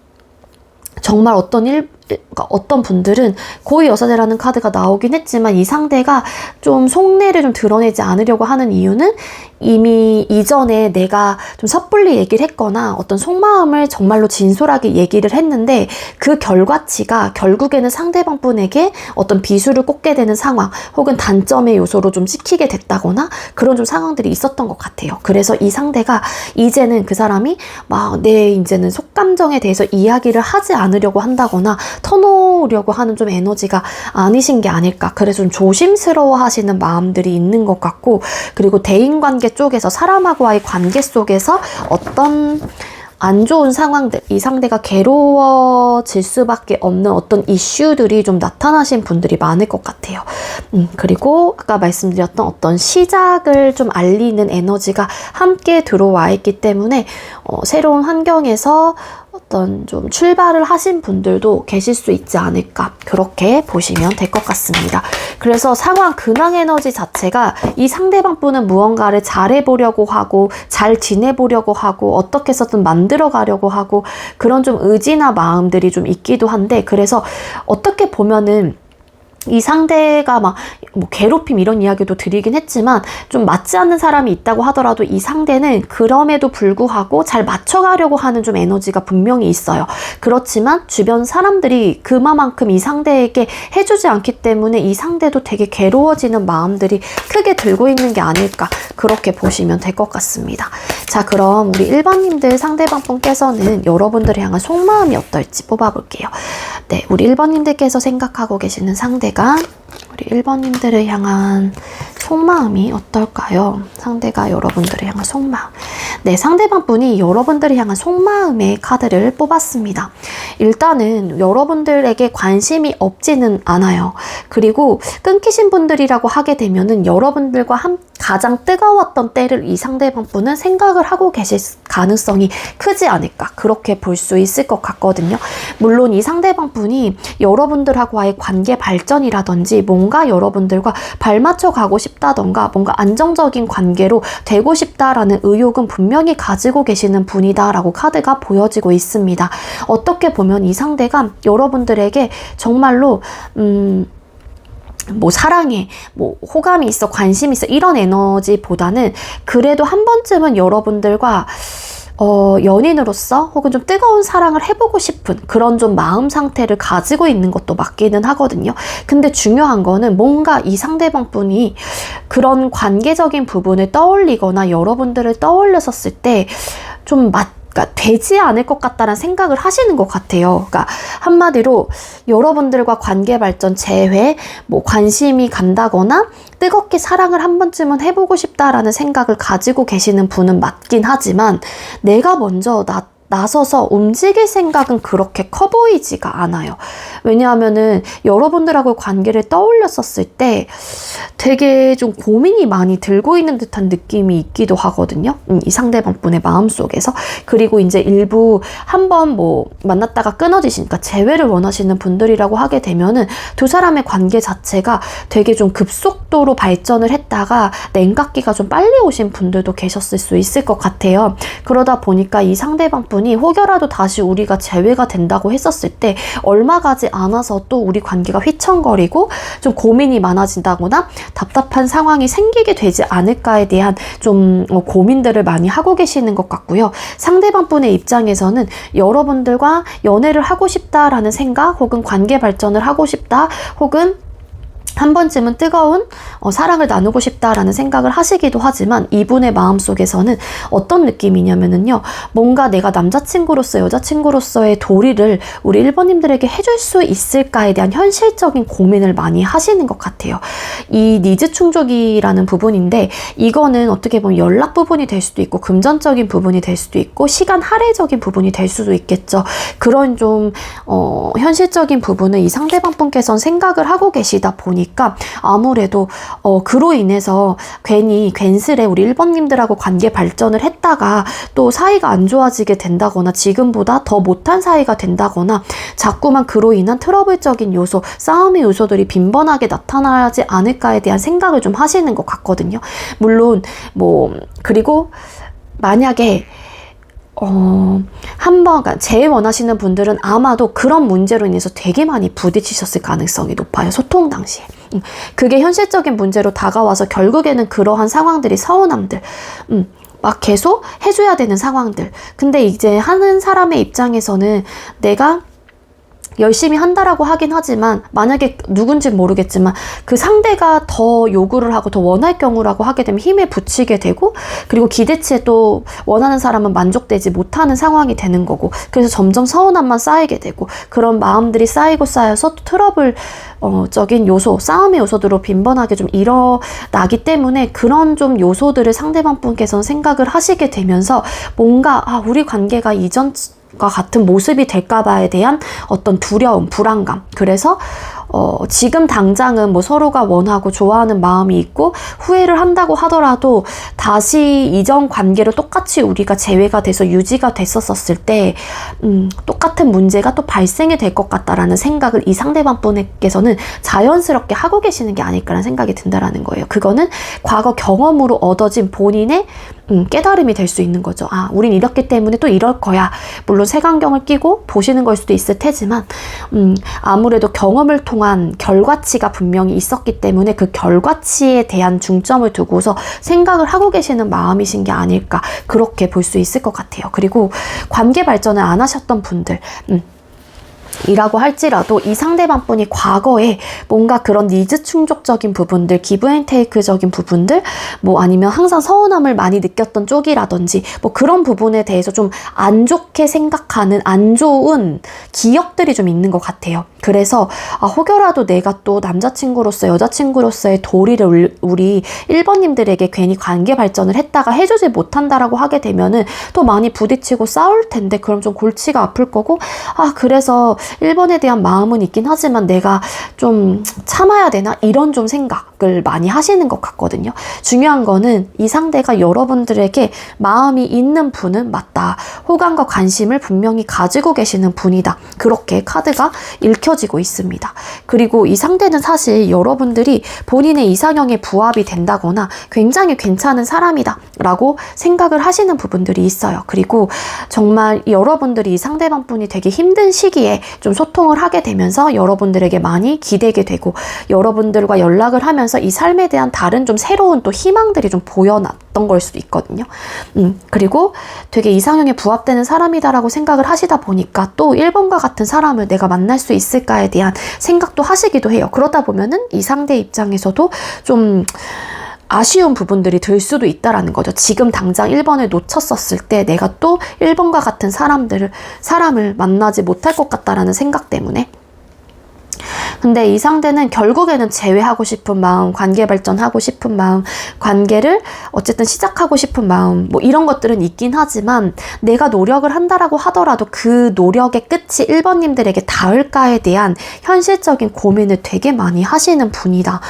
정말 어떤 분들은 고위 여사제라는 카드가 나오긴 했지만 이 상대가 좀 속내를 좀 드러내지 않으려고 하는 이유는 이미 이전에 내가 좀 섣불리 얘기를 했거나 어떤 속마음을 정말로 진솔하게 얘기를 했는데 그 결과치가 결국에는 상대방 분에게 어떤 비수를 꽂게 되는 상황 혹은 단점의 요소로 좀 찍히게 됐다거나 그런 좀 상황들이 있었던 것 같아요. 그래서 이 상대가 이제는 그 사람이 막 내 이제는 속감정에 대해서 이야기를 하지 않으려고 한다거나 터놓으려고 하는 좀 에너지가 아니신 게 아닐까. 그래서 좀 조심스러워 하시는 마음들이 있는 것 같고 그리고 대인관계 쪽에서 사람하고의 관계 속에서 어떤 안 좋은 상황들, 이 상대가 괴로워질 수밖에 없는 어떤 이슈들이 좀 나타나신 분들이 많을 것 같아요. 그리고 아까 말씀드렸던 어떤 시작을 좀 알리는 에너지가 함께 들어와 있기 때문에 새로운 환경에서 어떤 좀 출발을 하신 분들도 계실 수 있지 않을까 그렇게 보시면 될 것 같습니다. 그래서 상황 근황 에너지 자체가 이 상대방 분은 무언가를 잘해보려고 하고 잘 지내보려고 하고 어떻게 해서든 만들어 가려고 하고 그런 좀 의지나 마음들이 좀 있기도 한데 그래서 어떻게 보면은 이 상대가 막 뭐 괴롭힘 이런 이야기도 드리긴 했지만 좀 맞지 않는 사람이 있다고 하더라도 이 상대는 그럼에도 불구하고 잘 맞춰가려고 하는 좀 에너지가 분명히 있어요. 그렇지만 주변 사람들이 그만큼 이 상대에게 해주지 않기 때문에 이 상대도 되게 괴로워지는 마음들이 크게 들고 있는 게 아닐까 그렇게 보시면 될 것 같습니다. 자, 그럼 우리 1번님들 상대방 분께서는 여러분들을 향한 속마음이 어떨지 뽑아볼게요. 네, 우리 1번님들께서 생각하고 계시는 상대가 우리 1번님들을 향한 속마음이 어떨까요? 상대가 여러분들을 향한 속마음. 네, 상대방 분이 여러분들을 향한 속마음의 카드를 뽑았습니다. 일단은 여러분들에게 관심이 없지는 않아요. 그리고 끊기신 분들이라고 하게 되면은 여러분들과 가장 뜨거웠던 때를 이 상대방 분은 생각을 하고 계실 가능성이 크지 않을까 그렇게 볼 수 있을 것 같거든요. 물론 이 상대방 분이 여러분들하고의 관계 발전이라든지 뭔가 여러분들과 발맞춰 가고 싶다던가 뭔가 안정적인 관계로 되고 싶다라는 의욕은 분명히 가지고 계시는 분이다라고 카드가 보여지고 있습니다. 어떻게 보면 이 상대가 여러분들에게 정말로 뭐 사랑해, 뭐 호감이 있어, 관심이 있어 이런 에너지보다는 그래도 한 번쯤은 여러분들과 연인으로서 혹은 좀 뜨거운 사랑을 해보고 싶은 그런 좀 마음 상태를 가지고 있는 것도 맞기는 하거든요. 근데 중요한 거는 뭔가 이 상대방 분이 그런 관계적인 부분을 떠올리거나 여러분들을 떠올렸었을 때 좀 그러니까 되지 않을 것 같다는 생각을 하시는 것 같아요. 그러니까 한마디로 여러분들과 관계 발전, 재회, 뭐 관심이 간다거나 뜨겁게 사랑을 한 번쯤은 해보고 싶다라는 생각을 가지고 계시는 분은 맞긴 하지만 내가 먼저 나서서 움직일 생각은 그렇게 커 보이지가 않아요. 왜냐하면은 여러분들하고 관계를 떠올렸었을 때 되게 좀 고민이 많이 들고 있는 듯한 느낌이 있기도 하거든요. 이 상대방분의 마음속에서. 그리고 이제 일부 한번 뭐 만났다가 끊어지시니까 재회를 원하시는 분들이라고 하게 되면은 두 사람의 관계 자체가 되게 좀 급속도로 발전을 했다가 냉각기가 좀 빨리 오신 분들도 계셨을 수 있을 것 같아요. 그러다 보니까 이 상대방분 혹여라도 다시 우리가 재회가 된다고 했었을 때 얼마 가지 않아서 또 우리 관계가 휘청거리고 좀 고민이 많아진다거나 답답한 상황이 생기게 되지 않을까에 대한 좀 고민들을 많이 하고 계시는 것 같고요. 상대방 분의 입장에서는 여러분들과 연애를 하고 싶다라는 생각 혹은 관계 발전을 하고 싶다 혹은 한 번쯤은 뜨거운 사랑을 나누고 싶다라는 생각을 하시기도 하지만 이분의 마음속에서는 어떤 느낌이냐면은요. 뭔가 내가 남자친구로서 여자친구로서의 도리를 우리 1번님들에게 해줄 수 있을까에 대한 현실적인 고민을 많이 하시는 것 같아요. 이 니즈 충족이라는 부분인데 이거는 어떻게 보면 연락 부분이 될 수도 있고 금전적인 부분이 될 수도 있고 시간 할애적인 부분이 될 수도 있겠죠. 그런 좀 현실적인 부분을 이 상대방 분께서는 생각을 하고 계시다 보니까 아무래도 그로 인해서 괜스레 우리 1번님들하고 관계 발전을 했다가 또 사이가 안 좋아지게 된다거나 지금보다 더 못한 사이가 된다거나 자꾸만 그로 인한 트러블적인 요소, 싸움의 요소들이 빈번하게 나타나지 않을까에 대한 생각을 좀 하시는 것 같거든요. 물론 그리고 만약에 그러니까 제일 원하시는 분들은 아마도 그런 문제로 인해서 되게 많이 부딪히셨을 가능성이 높아요. 소통 당시에. 그게 현실적인 문제로 다가와서 결국에는 그러한 상황들이 서운함들, 막 계속 해줘야 되는 상황들. 근데 이제 하는 사람의 입장에서는 내가 열심히 한다라고 하긴 하지만 만약에 누군지 모르겠지만 그 상대가 더 요구를 하고 더 원할 경우라고 하게 되면 힘에 부치게 되고 그리고 기대치에 또 원하는 사람은 만족되지 못하는 상황이 되는 거고 그래서 점점 서운함만 쌓이게 되고 그런 마음들이 쌓이고 쌓여서 또 트러블 적인 요소, 싸움의 요소들로 빈번하게 좀 일어나기 때문에 그런 좀 요소들을 상대방 분께서는 생각을 하시게 되면서 뭔가 우리 관계가 이전과 같은 모습이 될까봐에 대한 어떤 두려움, 불안감. 그래서 지금 당장은 뭐 서로가 원하고 좋아하는 마음이 있고 후회를 한다고 하더라도 다시 이전 관계로 똑같이 우리가 재회가 돼서 유지가 됐었을 때 똑같은 문제가 또 발생이 될 것 같다라는 생각을 이 상대방 분께서는 자연스럽게 하고 계시는 게 아닐까라는 생각이 든다라는 거예요. 그거는 과거 경험으로 얻어진 본인의 깨달음이 될 수 있는 거죠. 우린 이렇기 때문에 또 이럴 거야. 물론 색안경을 끼고 보시는 걸 수도 있을 테지만 아무래도 경험을 통한 결과치가 분명히 있었기 때문에 그 결과치에 대한 중점을 두고서 생각을 하고 계시는 마음이신 게 아닐까 그렇게 볼 수 있을 것 같아요. 그리고 관계 발전을 안 하셨던 분들 이라고 할지라도 이 상대방 분이 과거에 뭔가 그런 니즈 충족적인 부분들, 기브앤테이크적인 부분들, 뭐 아니면 항상 서운함을 많이 느꼈던 쪽이라든지 뭐 그런 부분에 대해서 좀 안 좋게 생각하는 안 좋은 기억들이 좀 있는 것 같아요. 그래서 혹여라도 내가 또 남자친구로서 여자친구로서의 도리를 우리 1번님들에게 괜히 관계 발전을 했다가 해주지 못한다라고 하게 되면은 또 많이 부딪히고 싸울 텐데 그럼 좀 골치가 아플 거고 그래서 1번에 대한 마음은 있긴 하지만 내가 좀 참아야 되나? 이런 좀 생각을 많이 하시는 것 같거든요. 중요한 거는 이 상대가 여러분들에게 마음이 있는 분은 맞다. 호감과 관심을 분명히 가지고 계시는 분이다. 그렇게 카드가 읽혀지고 있습니다. 그리고 이 상대는 사실 여러분들이 본인의 이상형에 부합이 된다거나 굉장히 괜찮은 사람이다 라고 생각을 하시는 부분들이 있어요. 그리고 정말 여러분들이 이 상대방 분이 되게 힘든 시기에 좀 소통을 하게 되면서 여러분들에게 많이 기대게 되고 여러분들과 연락을 하면서 이 삶에 대한 다른 좀 새로운 또 희망들이 좀 보여놨던 걸 수도 있거든요. 그리고 되게 이상형에 부합되는 사람이다라고 생각을 하시다 보니까 또 1번과 같은 사람을 내가 만날 수 있을까에 대한 생각도 하시기도 해요. 그러다 보면은 이 상대 입장에서도 좀 아쉬운 부분들이 들 수도 있다라는 거죠. 지금 당장 1번을 놓쳤었을 때 내가 또 1번과 같은 사람을 만나지 못할 것 같다라는 생각 때문에. 근데 이 상대는 결국에는 재회하고 싶은 마음, 관계 발전하고 싶은 마음, 관계를 어쨌든 시작하고 싶은 마음, 뭐 이런 것들은 있긴 하지만 내가 노력을 한다라고 하더라도 그 노력의 끝이 1번님들에게 닿을까에 대한 현실적인 고민을 되게 많이 하시는 분이다.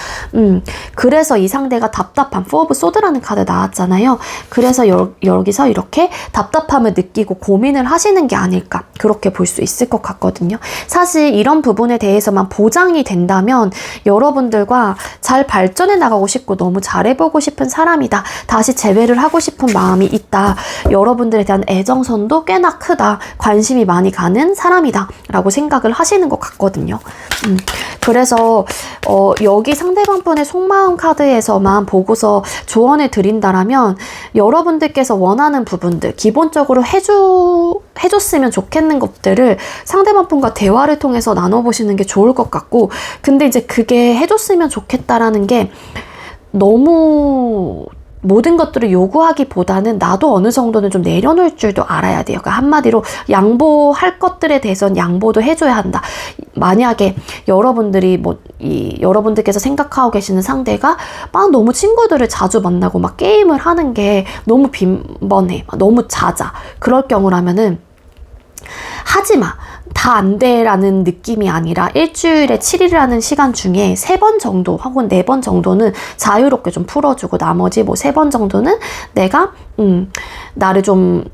그래서 이 상대가 답답함, 4 오브 소드라는 카드 나왔잖아요. 그래서 여기서 이렇게 답답함을 느끼고 고민을 하시는 게 아닐까, 그렇게 볼 수 있을 것 같거든요. 사실 이런 부분에 대해서만 보장이 된다면 여러분들과 잘 발전해 나가고 싶고 너무 잘해보고 싶은 사람이다, 다시 재회를 하고 싶은 마음이 있다, 여러분들에 대한 애정선도 꽤나 크다, 관심이 많이 가는 사람이다 라고 생각을 하시는 것 같거든요. 그래서 여기 상대방 분의 속마음 카드에서만 보고서 조언을 드린다라면 여러분들께서 원하는 부분들, 기본적으로 해줬으면 좋겠는 것들을 상대방 분과 대화를 통해서 나눠보시는 게 좋을 것 같고, 근데 이제 그게 해줬으면 좋겠다라는 게 너무 모든 것들을 요구하기보다는 나도 어느 정도는 좀 내려놓을 줄도 알아야 돼요. 그러니까 한마디로 양보할 것들에 대해서는 양보도 해줘야 한다. 만약에 여러분들이 여러분들께서 생각하고 계시는 상대가 막 너무 친구들을 자주 만나고 막 게임을 하는 게 너무 빈번해, 너무 잦아, 그럴 경우라면은 하지마, 다 안 돼라는 느낌이 아니라 일주일에 7일이라는 시간 중에 3번 정도 혹은 4번 정도는 자유롭게 좀 풀어주고, 나머지 뭐 3번 정도는 내가 나를 좀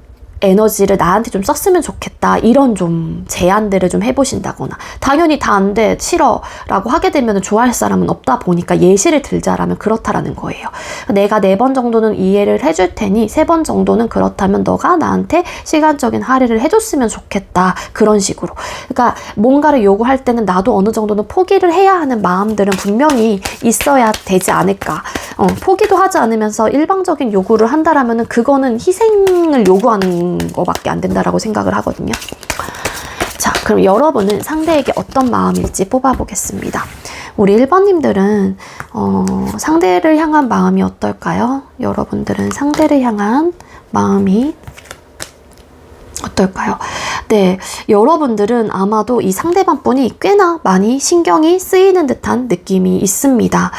에너지를 나한테 좀 썼으면 좋겠다, 이런 좀 제안들을 좀 해보신다거나, 당연히 다 안 돼, 싫어 라고 하게 되면 좋아할 사람은 없다 보니까 예시를 들자라면 그렇다라는 거예요. 내가 4번 정도는 이해를 해줄 테니 3번 정도는 그렇다면 너가 나한테 시간적인 할애를 해줬으면 좋겠다, 그런 식으로. 그러니까 뭔가를 요구할 때는 나도 어느 정도는 포기를 해야 하는 마음들은 분명히 있어야 되지 않을까. 포기도 하지 않으면서 일방적인 요구를 한다라면은 그거는 희생을 요구하는 거밖에 안 된다라고 생각을 하거든요. 자, 그럼 여러분은 상대에게 어떤 마음일지 뽑아보겠습니다. 우리 1번님들은 상대를 향한 마음이 어떨까요? 여러분들은 상대를 향한 마음이 어떨까요? 네, 여러분들은 아마도 이 상대방 분이 꽤나 많이 신경이 쓰이는 듯한 느낌이 있습니다.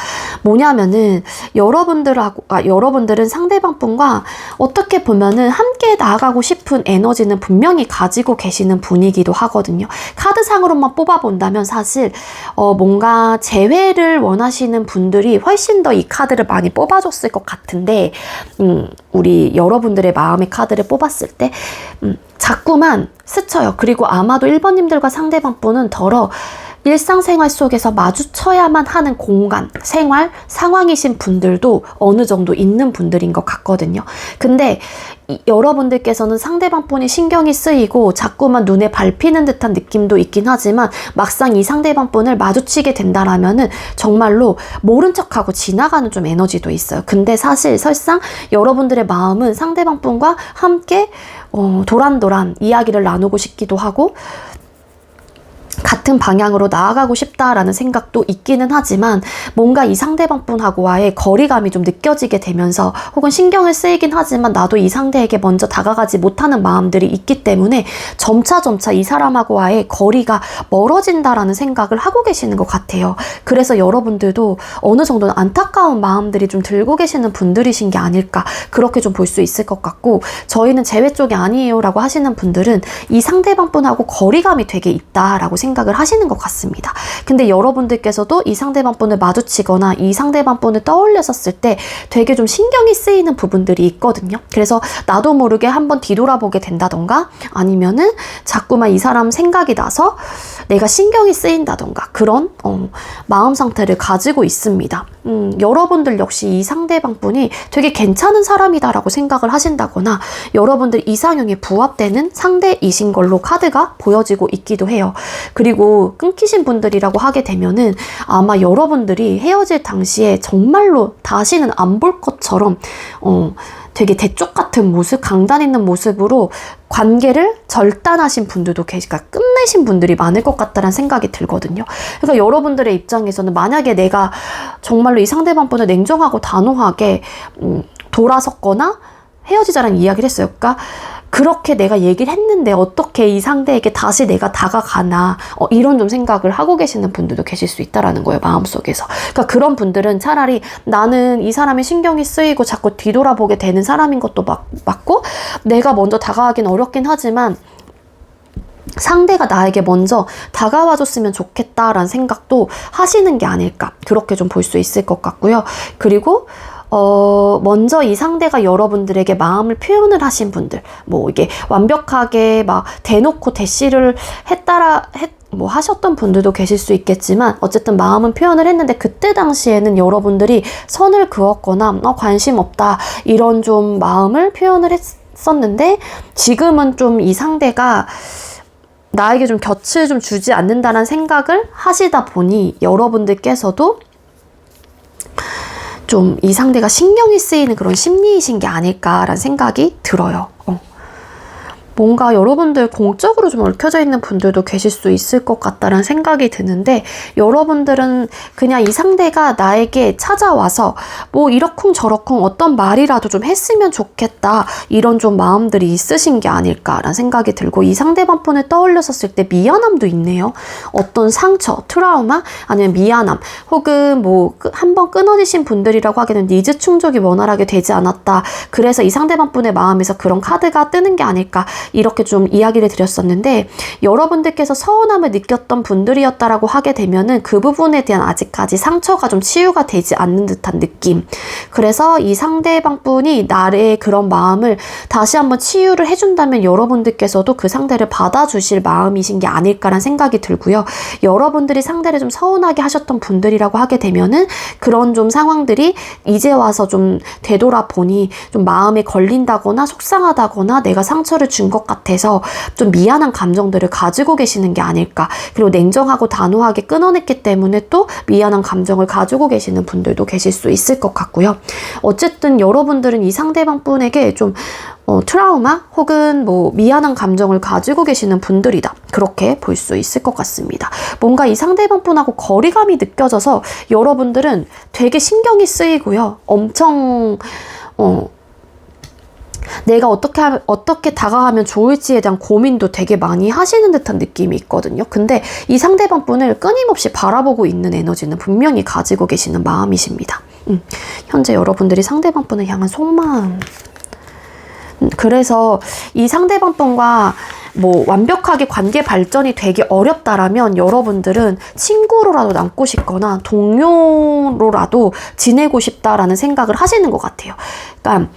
뭐냐면은 여러분들은 상대방 분과 어떻게 보면은 함께 나아가고 싶은 에너지는 분명히 가지고 계시는 분이기도 하거든요. 카드상으로만 뽑아본다면 사실 뭔가 재회를 원하시는 분들이 훨씬 더 이 카드를 많이 뽑아줬을 것 같은데, 우리 여러분들의 마음의 카드를 뽑았을 때 자꾸만 스쳐요. 그리고 아마도 1번님들과 상대방 분은 더러 일상생활 속에서 마주쳐야만 하는 공간, 생활, 상황이신 분들도 어느 정도 있는 분들인 것 같거든요. 근데 여러분들께서는 상대방 분이 신경이 쓰이고 자꾸만 눈에 밟히는 듯한 느낌도 있긴 하지만, 막상 이 상대방 분을 마주치게 된다라면은 정말로 모른 척하고 지나가는 좀 에너지도 있어요. 근데 사실 설상 여러분들의 마음은 상대방 분과 함께 도란도란 이야기를 나누고 싶기도 하고 같은 방향으로 나아가고 싶다라는 생각도 있기는 하지만, 뭔가 이 상대방 분하고와의 거리감이 좀 느껴지게 되면서 혹은 신경을 쓰이긴 하지만 나도 이 상대에게 먼저 다가가지 못하는 마음들이 있기 때문에 점차 이 사람하고와의 거리가 멀어진다라는 생각을 하고 계시는 것 같아요. 그래서 여러분들도 어느 정도는 안타까운 마음들이 좀 들고 계시는 분들이신 게 아닐까, 그렇게 좀 볼 수 있을 것 같고, 저희는 재회 쪽이 아니에요 라고 하시는 분들은 이 상대방 분하고 거리감이 되게 있다라고 생각을 하시는 것 같습니다. 근데 여러분들께서도 이 상대방 분을 마주치거나 이 상대방 분을 떠올렸었을 때 되게 좀 신경이 쓰이는 부분들이 있거든요. 그래서 나도 모르게 한번 뒤돌아보게 된다던가, 아니면은 자꾸만 이 사람 생각이 나서 내가 신경이 쓰인다던가, 그런 마음 상태를 가지고 있습니다. 여러분들 역시 이 상대방 분이 되게 괜찮은 사람이다라고 생각을 하신다거나, 여러분들 이상형에 부합되는 상대이신 걸로 카드가 보여지고 있기도 해요. 그리고 끊기신 분들이라고 하게 되면은 아마 여러분들이 헤어질 당시에 정말로 다시는 안 볼 것처럼 되게 대쪽 같은 모습, 강단 있는 모습으로 관계를 절단하신 분들도 계시니까 끝내신 분들이 많을 것 같다는 생각이 들거든요. 그러니까 여러분들의 입장에서는 만약에 내가 정말로 이 상대방분을 냉정하고 단호하게 돌아섰거나 헤어지자라는 이야기를 했어요. 그러니까 그렇게 내가 얘기를 했는데 어떻게 이 상대에게 다시 내가 다가가나 이런 좀 생각을 하고 계시는 분들도 계실 수 있다라는 거예요. 마음속에서. 그러니까 그런 분들은 차라리 나는 이 사람이 신경이 쓰이고 자꾸 뒤돌아보게 되는 사람인 것도 맞고 내가 먼저 다가가긴 어렵긴 하지만 상대가 나에게 먼저 다가와줬으면 좋겠다라는 생각도 하시는 게 아닐까 그렇게 좀 볼 수 있을 것 같고요. 그리고 먼저 이 상대가 여러분들에게 마음을 표현을 하신 분들, 뭐 이게 완벽하게 막 대놓고 대시를 하셨던 분들도 계실 수 있겠지만 어쨌든 마음은 표현을 했는데 그때 당시에는 여러분들이 선을 그었거나 관심 없다 이런 좀 마음을 표현을 했었는데 지금은 좀 이 상대가 나에게 좀 곁을 좀 주지 않는다는 생각을 하시다 보니 여러분들께서도 좀 이 상대가 신경이 쓰이는 그런 심리이신 게 아닐까라는 생각이 들어요. 뭔가 여러분들 공적으로 좀 얽혀져 있는 분들도 계실 수 있을 것 같다는 생각이 드는데 여러분들은 그냥 이 상대가 나에게 찾아와서 뭐 이러쿵 저러쿵 어떤 말이라도 좀 했으면 좋겠다 이런 좀 마음들이 있으신 게 아닐까라는 생각이 들고 이 상대방 분을 떠올렸었을 때 미안함도 있네요. 어떤 상처, 트라우마 아니면 미안함 혹은 뭐 한번 끊어지신 분들이라고 하기에는 니즈 충족이 원활하게 되지 않았다. 그래서 이 상대방 분의 마음에서 그런 카드가 뜨는 게 아닐까 이렇게 좀 이야기를 드렸었는데 여러분들께서 서운함을 느꼈던 분들이었다라고 하게 되면은 그 부분에 대한 아직까지 상처가 좀 치유가 되지 않는 듯한 느낌. 그래서 이 상대방 분이 나의 그런 마음을 다시 한번 치유를 해준다면 여러분들께서도 그 상대를 받아주실 마음이신 게 아닐까라는 생각이 들고요. 여러분들이 상대를 좀 서운하게 하셨던 분들이라고 하게 되면은 그런 좀 상황들이 이제 와서 좀 되돌아보니 좀 마음에 걸린다거나 속상하다거나 내가 상처를 준 것 같아서 좀 미안한 감정들을 가지고 계시는 게 아닐까. 그리고 냉정하고 단호하게 끊어냈기 때문에 또 미안한 감정을 가지고 계시는 분들도 계실 수 있을 것 같고요. 어쨌든 여러분들은 이 상대방 분에게 좀 트라우마 혹은 뭐 미안한 감정을 가지고 계시는 분들이다. 그렇게 볼 수 있을 것 같습니다. 뭔가 이 상대방 분하고 거리감이 느껴져서 여러분들은 되게 신경이 쓰이고요. 엄청 내가 어떻게 다가가면 좋을지에 대한 고민도 되게 많이 하시는 듯한 느낌이 있거든요. 근데 이 상대방 분을 끊임없이 바라보고 있는 에너지는 분명히 가지고 계시는 마음이십니다. 현재 여러분들이 상대방 분을 향한 속마음. 그래서 이 상대방 분과 뭐 완벽하게 관계 발전이 되기 어렵다라면 여러분들은 친구로라도 남고 싶거나 동료로라도 지내고 싶다라는 생각을 하시는 것 같아요. 그러니까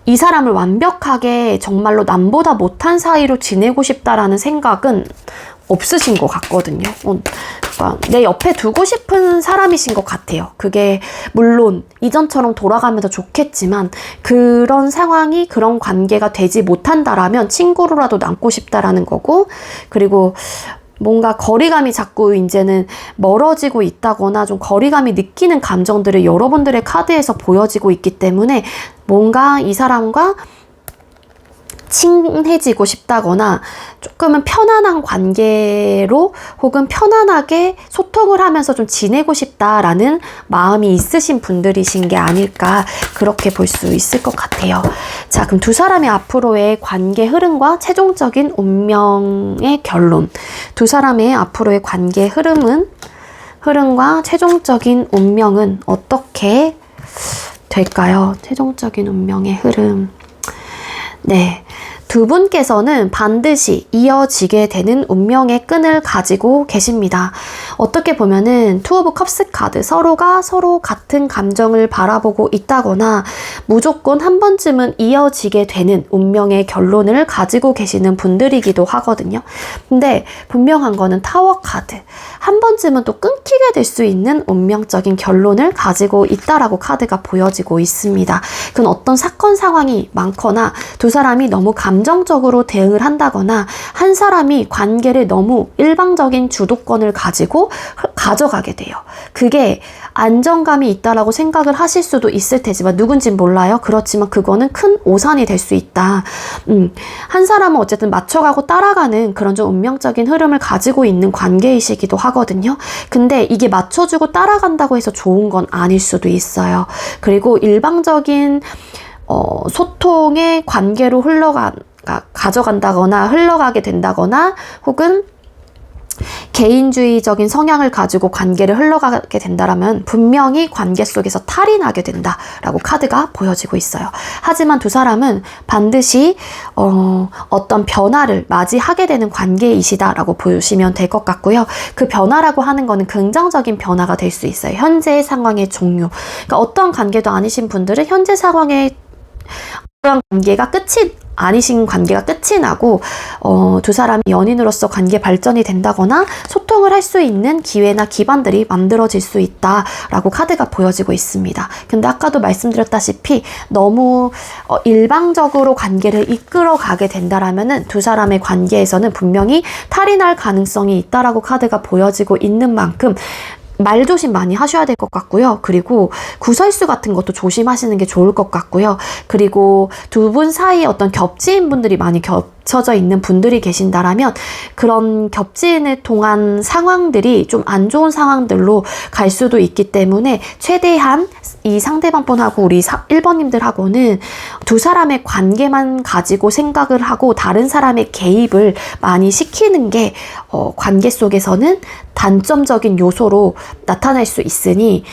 이 사람을 완벽하게 정말로 남보다 못한 사이로 지내고 싶다라는 생각은 없으신 것 같거든요. 그러니까 내 옆에 두고 싶은 사람이신 것 같아요. 그게 물론 이전처럼 돌아가면 더 좋겠지만 그런 상황이 그런 관계가 되지 못한다라면 친구로라도 남고 싶다라는 거고 그리고 뭔가 거리감이 자꾸 이제는 멀어지고 있다거나 좀 거리감이 느끼는 감정들을 여러분들의 카드에서 보여지고 있기 때문에 뭔가 이 사람과 친해지고 싶다거나 조금은 편안한 관계로 혹은 편안하게 소통을 하면서 좀 지내고 싶다라는 마음이 있으신 분들이신 게 아닐까 그렇게 볼 수 있을 것 같아요. 자, 그럼 두 사람의 앞으로의 관계 흐름과 최종적인 운명의 결론. 두 사람의 앞으로의 관계 흐름과 최종적인 운명은 어떻게 될까요? 최종적인 운명의 흐름. 네. 두 분께서는 반드시 이어지게 되는 운명의 끈을 가지고 계십니다. 어떻게 보면은 투 오브 컵스 카드, 서로가 서로 같은 감정을 바라보고 있다거나 무조건 한 번쯤은 이어지게 되는 운명의 결론을 가지고 계시는 분들이기도 하거든요. 근데 분명한 거는 타워 카드, 한 번쯤은 또 끊기게 될 수 있는 운명적인 결론을 가지고 있다라고 카드가 보여지고 있습니다. 그건 어떤 사건 상황이 많거나 두 사람이 너무 감정이 감정적으로 대응을 한다거나 한 사람이 관계를 너무 일방적인 주도권을 가지고 가져가게 돼요. 그게 안정감이 있다라고 생각을 하실 수도 있을 테지만 누군진 몰라요. 그렇지만 그거는 큰 오산이 될 수 있다. 한 사람은 어쨌든 맞춰가고 따라가는 그런 좀 운명적인 흐름을 가지고 있는 관계이시기도 하거든요. 근데 이게 맞춰주고 따라간다고 해서 좋은 건 아닐 수도 있어요. 그리고 일방적인 소통의 관계로 가져간다거나 흘러가게 된다거나 혹은 개인주의적인 성향을 가지고 관계를 흘러가게 된다면 분명히 관계 속에서 탈이 나게 된다라고 카드가 보여지고 있어요. 하지만 두 사람은 반드시 어떤 변화를 맞이하게 되는 관계이시다라고 보시면 될 것 같고요. 그 변화라고 하는 거는 긍정적인 변화가 될 수 있어요. 현재의 상황의 종료. 그러니까 어떤 관계도 아니신 분들은 현재 상황의 그런 관계가 아니신 관계가 끝이 나고 두 사람이 연인으로서 관계 발전이 된다거나 소통을 할 수 있는 기회나 기반들이 만들어질 수 있다라고 카드가 보여지고 있습니다. 근데 아까도 말씀드렸다시피 너무 일방적으로 관계를 이끌어 가게 된다라면은 두 사람의 관계에서는 분명히 탈이 날 가능성이 있다라고 카드가 보여지고 있는 만큼 말조심 많이 하셔야 될 것 같고요. 그리고 구설수 같은 것도 조심하시는 게 좋을 것 같고요. 그리고 두 분 사이에 어떤 겹치인 분들이 많이 겹쳐져 있는 분들이 계신다라면 그런 겹치인을 통한 상황들이 좀 안 좋은 상황들로 갈 수도 있기 때문에 최대한 이 상대방분하고 우리 1번님들하고는 두 사람의 관계만 가지고 생각을 하고 다른 사람의 개입을 많이 시키는 게 관계 속에서는 단점적인 요소로 나타날 수 있으니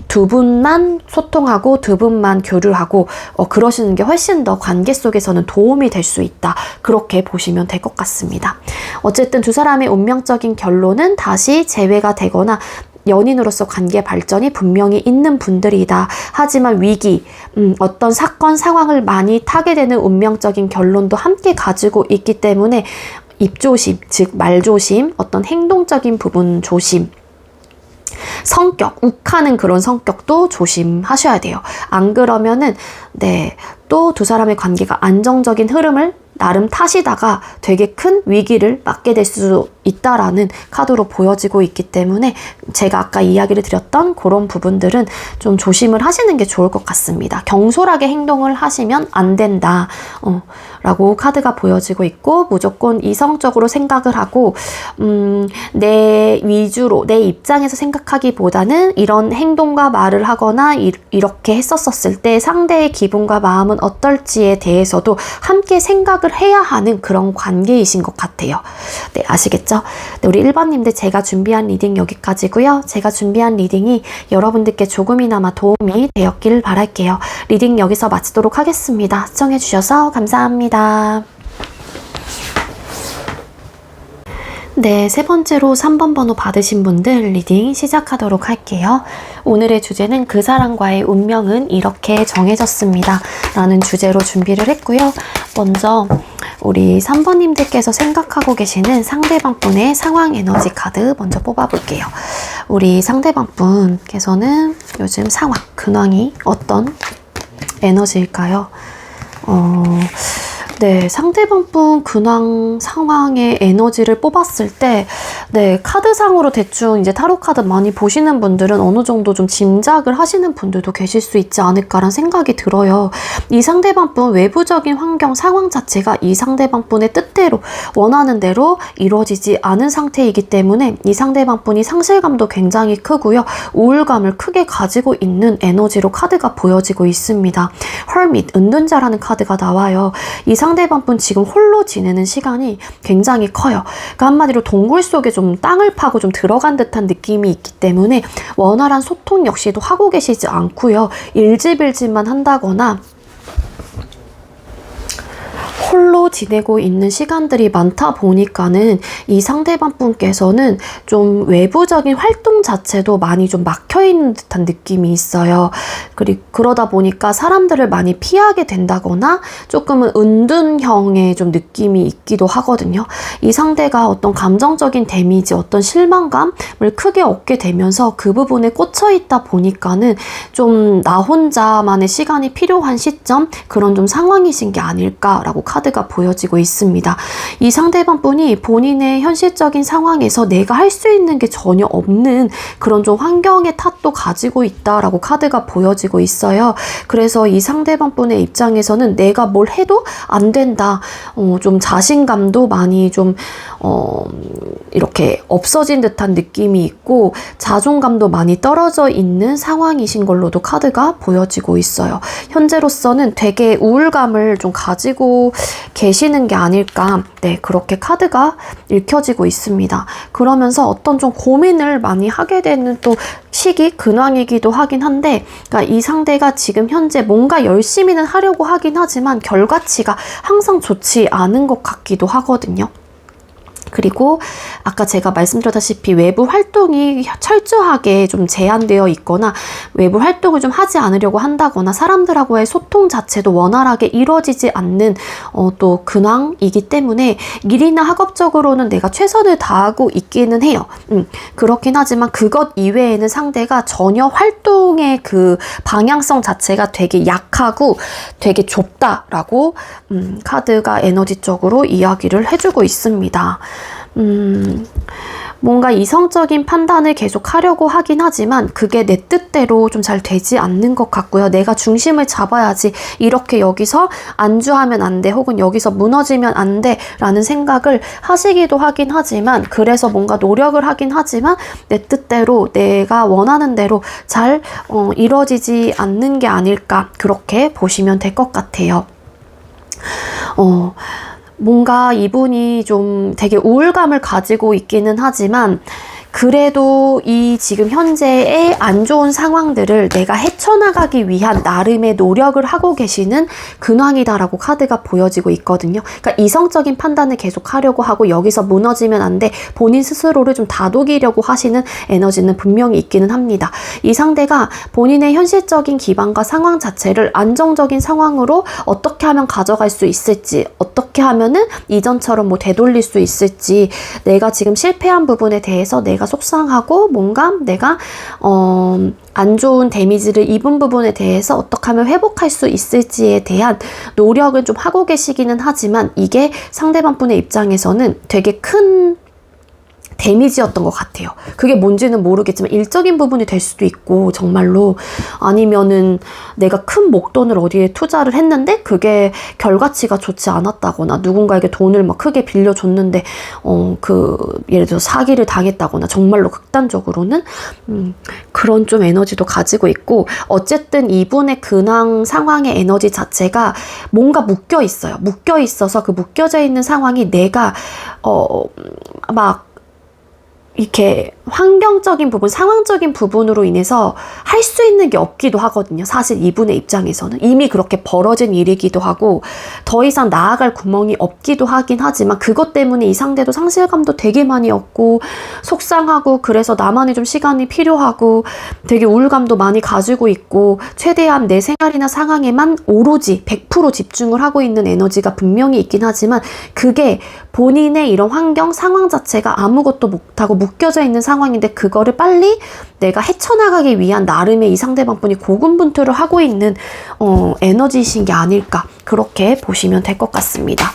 두 분만 소통하고 두 분만 교류하고 그러시는 게 훨씬 더 관계 속에서는 도움이 될 수 있다. 그렇게 보시면 될 것 같습니다. 어쨌든 두 사람의 운명적인 결론은 다시 재회가 되거나 연인으로서 관계 발전이 분명히 있는 분들이다. 하지만 위기, 어떤 사건, 상황을 많이 타게 되는 운명적인 결론도 함께 가지고 있기 때문에 입조심, 즉 말조심, 어떤 행동적인 부분 조심, 성격, 욱하는 그런 성격도 조심하셔야 돼요. 안 그러면은 또 두 사람의 관계가 안정적인 흐름을 나름 타시다가 되게 큰 위기를 맞게 될 수 있다라는 카드로 보여지고 있기 때문에 제가 아까 이야기를 드렸던 그런 부분들은 좀 조심을 하시는 게 좋을 것 같습니다. 경솔하게 행동을 하시면 안 된다 라고 카드가 보여지고 있고 무조건 이성적으로 생각을 하고 내 위주로 내 입장에서 생각하기보다는 이런 행동과 말을 하거나 이렇게 했었을 때 상대의 기분과 마음은 어떨지에 대해서도 함께 생각을 해야 하는 그런 관계이신 것 같아요. 네, 아시겠죠? 네, 우리 1번님들 제가 준비한 리딩 여기까지고요. 제가 준비한 리딩이 여러분들께 조금이나마 도움이 되었길 바랄게요. 리딩 여기서 마치도록 하겠습니다. 시청해주셔서 감사합니다. 네, 세 번째로 3번 번호 받으신 분들 리딩 시작하도록 할게요. 오늘의 주제는 그 사람과의 운명은 이렇게 정해졌습니다. 라는 주제로 준비를 했고요. 먼저 우리 3번님들께서 생각하고 계시는 상대방 분의 상황 에너지 카드 먼저 뽑아볼게요. 우리 상대방 분께서는 요즘 상황, 근황이 어떤 에너지일까요? 네, 상대방 분 근황 상황의 에너지를 뽑았을 때, 네, 카드상으로 대충 이제 타로 카드 많이 보시는 분들은 어느 정도 좀 짐작을 하시는 분들도 계실 수 있지 않을까라는 생각이 들어요. 이 상대방 분 외부적인 환경, 상황 자체가 이 상대방 분의 뜻대로 원하는 대로 이루어지지 않은 상태이기 때문에 이 상대방 분이 상실감도 굉장히 크고요. 우울감을 크게 가지고 있는 에너지로 카드가 보여지고 있습니다. 헐밋, 은둔자라는 카드가 나와요. 이 상대방 분 지금 홀로 지내는 시간이 굉장히 커요. 그러니까 한마디로 동굴 속에 좀 땅을 파고 좀 들어간 듯한 느낌이 있기 때문에 원활한 소통 역시도 하고 계시지 않고요. 일집일집만 한다거나 홀로 지내고 있는 시간들이 많다 보니까는 이 상대방 분께서는 좀 외부적인 활동 자체도 많이 좀 막혀있는 듯한 느낌이 있어요. 그러다 보니까 사람들을 많이 피하게 된다거나 조금은 은둔형의 좀 느낌이 있기도 하거든요. 이 상대가 어떤 감정적인 데미지, 어떤 실망감을 크게 얻게 되면서 그 부분에 꽂혀있다 보니까는 좀 나 혼자만의 시간이 필요한 시점, 그런 좀 상황이신 게 아닐까라고 카드가 카드가 보여지고 있습니다. 이 상대방 분이 본인의 현실적인 상황에서 내가 할 수 있는 게 전혀 없는 그런 좀 환경의 탓도 가지고 있다라고 카드가 보여지고 있어요. 그래서 이 상대방 분의 입장에서는 내가 뭘 해도 안 된다. 좀 자신감도 많이 좀 이렇게 없어진 듯한 느낌이 있고 자존감도 많이 떨어져 있는 상황이신 걸로도 카드가 보여지고 있어요. 현재로서는 되게 우울감을 좀 가지고 계시는 게 아닐까, 네, 그렇게 카드가 읽혀지고 있습니다. 그러면서 어떤 좀 고민을 많이 하게 되는 또 시기, 근황이기도 하긴 한데, 그러니까 이 상대가 지금 현재 뭔가 열심히는 하려고 하긴 하지만 결과치가 항상 좋지 않은 것 같기도 하거든요. 그리고 아까 제가 말씀드렸다시피 외부 활동이 철저하게 좀 제한되어 있거나 외부 활동을 좀 하지 않으려고 한다거나 사람들하고의 소통 자체도 원활하게 이루어지지 않는 또 근황이기 때문에 일이나 학업적으로는 내가 최선을 다하고 있기는 해요. 그렇긴 하지만 그것 이외에는 상대가 전혀 활동의 그 방향성 자체가 되게 약하고 되게 좁다라고 카드가 에너지적으로 이야기를 해주고 있습니다. 뭔가 이성적인 판단을 계속 하려고 하긴 하지만 그게 내 뜻대로 좀 잘 되지 않는 것 같고요. 내가 중심을 잡아야지, 이렇게 여기서 안주하면 안 돼, 혹은 여기서 무너지면 안 돼 라는 생각을 하시기도 하긴 하지만, 그래서 뭔가 노력을 하긴 하지만 내 뜻대로 내가 원하는 대로 잘 이루어지지 않는 게 아닐까, 그렇게 보시면 될 것 같아요. 뭔가 이분이 좀 되게 우울감을 가지고 있기는 하지만 그래도 이 지금 현재의 안 좋은 상황들을 내가 헤쳐나가기 위한 나름의 노력을 하고 계시는 근황이다라고 카드가 보여지고 있거든요. 그러니까 이성적인 판단을 계속 하려고 하고 여기서 무너지면 안 돼, 본인 스스로를 좀 다독이려고 하시는 에너지는 분명히 있기는 합니다. 이 상대가 본인의 현실적인 기반과 상황 자체를 안정적인 상황으로 어떻게 하면 가져갈 수 있을지, 어떻게 하면은 이전처럼 뭐 되돌릴 수 있을지, 내가 지금 실패한 부분에 대해서 내가 속상하고 뭔가 내가 안 좋은 데미지를 입은 부분에 대해서 어떻게 하면 회복할 수 있을지에 대한 노력을 좀 하고 계시기는 하지만 이게 상대방 분의 입장에서는 되게 큰 데미지였던 것 같아요. 그게 뭔지는 모르겠지만 일적인 부분이 될 수도 있고, 정말로 아니면은 내가 큰 목돈을 어디에 투자를 했는데 그게 결과치가 좋지 않았다거나, 누군가에게 돈을 막 크게 빌려줬는데 예를 들어 사기를 당했다거나, 정말로 극단적으로는 그런 좀 에너지도 가지고 있고, 어쨌든 이분의 근황 상황의 에너지 자체가 뭔가 묶여 있어요. 묶여 있어서 그 묶여져 있는 상황이 내가 막 이렇게 환경적인 부분, 상황적인 부분으로 인해서 할 수 있는 게 없기도 하거든요. 사실 이분의 입장에서는 이미 그렇게 벌어진 일이기도 하고 더 이상 나아갈 구멍이 없기도 하긴 하지만, 그것 때문에 이 상대도 상실감도 되게 많이 얻고 속상하고, 그래서 나만의 좀 시간이 필요하고 되게 우울감도 많이 가지고 있고, 최대한 내 생활이나 상황에만 오로지 100% 집중을 하고 있는 에너지가 분명히 있긴 하지만, 그게 본인의 이런 환경, 상황 자체가 아무것도 못하고 묶여져 있는 상황인데 그거를 빨리 내가 헤쳐나가기 위한 나름의 이 상대방 분이 고군분투를 하고 있는 에너지이신 게 아닐까, 그렇게 보시면 될 것 같습니다.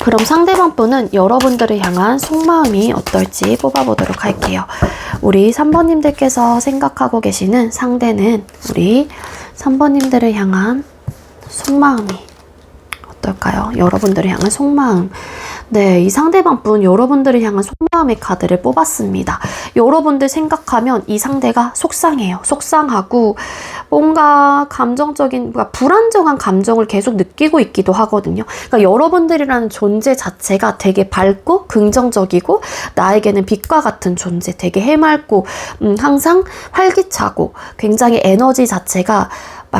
그럼 상대방 분은 여러분들을 향한 속마음이 어떨지 뽑아보도록 할게요. 우리 3번님들께서 생각하고 계시는 상대는 우리 3번님들을 향한 속마음이 어떨까요? 여러분들을 향한 속마음. 네, 이 상대방 분 여러분들을 향한 속마음의 카드를 뽑았습니다. 여러분들 생각하면 이 상대가 속상해요. 속상하고 뭔가 감정적인, 뭔가 불안정한 감정을 계속 느끼고 있기도 하거든요. 그러니까 여러분들이라는 존재 자체가 되게 밝고 긍정적이고 나에게는 빛과 같은 존재, 되게 해맑고 항상 활기차고 굉장히 에너지 자체가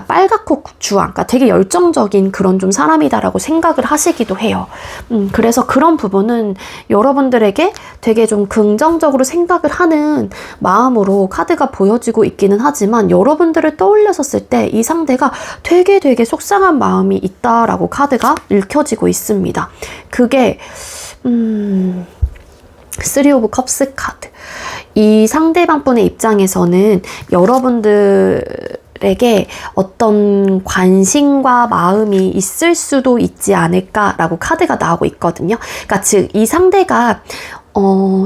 빨갛고 주황, 그러니까 되게 열정적인 그런 좀 사람이다라고 생각을 하시기도 해요. 그래서 그런 부분은 여러분들에게 되게 좀 긍정적으로 생각을 하는 마음으로 카드가 보여지고 있기는 하지만, 여러분들을 떠올렸었을 때 이 상대가 되게 속상한 마음이 있다라고 카드가 읽혀지고 있습니다. 그게 3 오브 컵스 카드. 이 상대방 분의 입장에서는 여러분들 여러분들에게 어떤 관심과 마음이 있을 수도 있지 않을까라고 카드가 나오고 있거든요. 그러니까 즉 이 상대가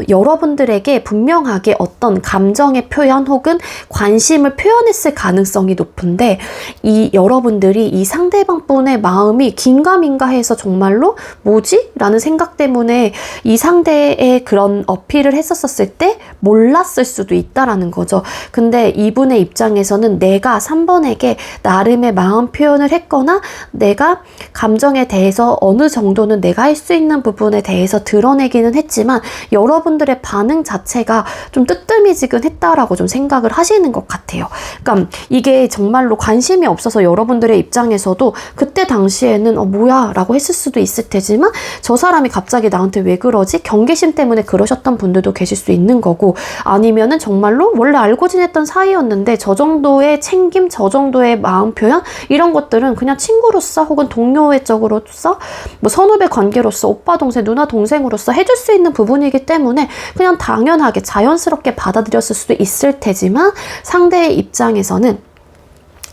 여러분들에게 분명하게 어떤 감정의 표현 혹은 관심을 표현했을 가능성이 높은데, 이 여러분들이 이 상대방분의 마음이 긴가민가해서 정말로 뭐지? 라는 생각 때문에 이 상대의 그런 어필을 했었을 때 몰랐을 수도 있다라는 거죠. 근데 이분의 입장에서는 내가 3번에게 나름의 마음 표현을 했거나 내가 감정에 대해서 어느 정도는 내가 할 수 있는 부분에 대해서 드러내기는 했지만 여러분들의 반응 자체가 좀 뜨뜨미지근했다라고 좀 생각을 하시는 것 같아요. 그러니까 이게 정말로 관심이 없어서 여러분들의 입장에서도 그때 당시에는 뭐야 라고 했을 수도 있을 테지만, 저 사람이 갑자기 나한테 왜 그러지? 경계심 때문에 그러셨던 분들도 계실 수 있는 거고, 아니면은 정말로 원래 알고 지냈던 사이였는데 저 정도의 챙김, 저 정도의 마음 표현 이런 것들은 그냥 친구로서 혹은 동료애적으로서 뭐 선후배 관계로서 오빠 동생 누나 동생으로서 해줄 수 있는 부분이기 때문에 그냥 당연하게 자연스럽게 받아들였을 수도 있을 테지만, 상대의 입장에서는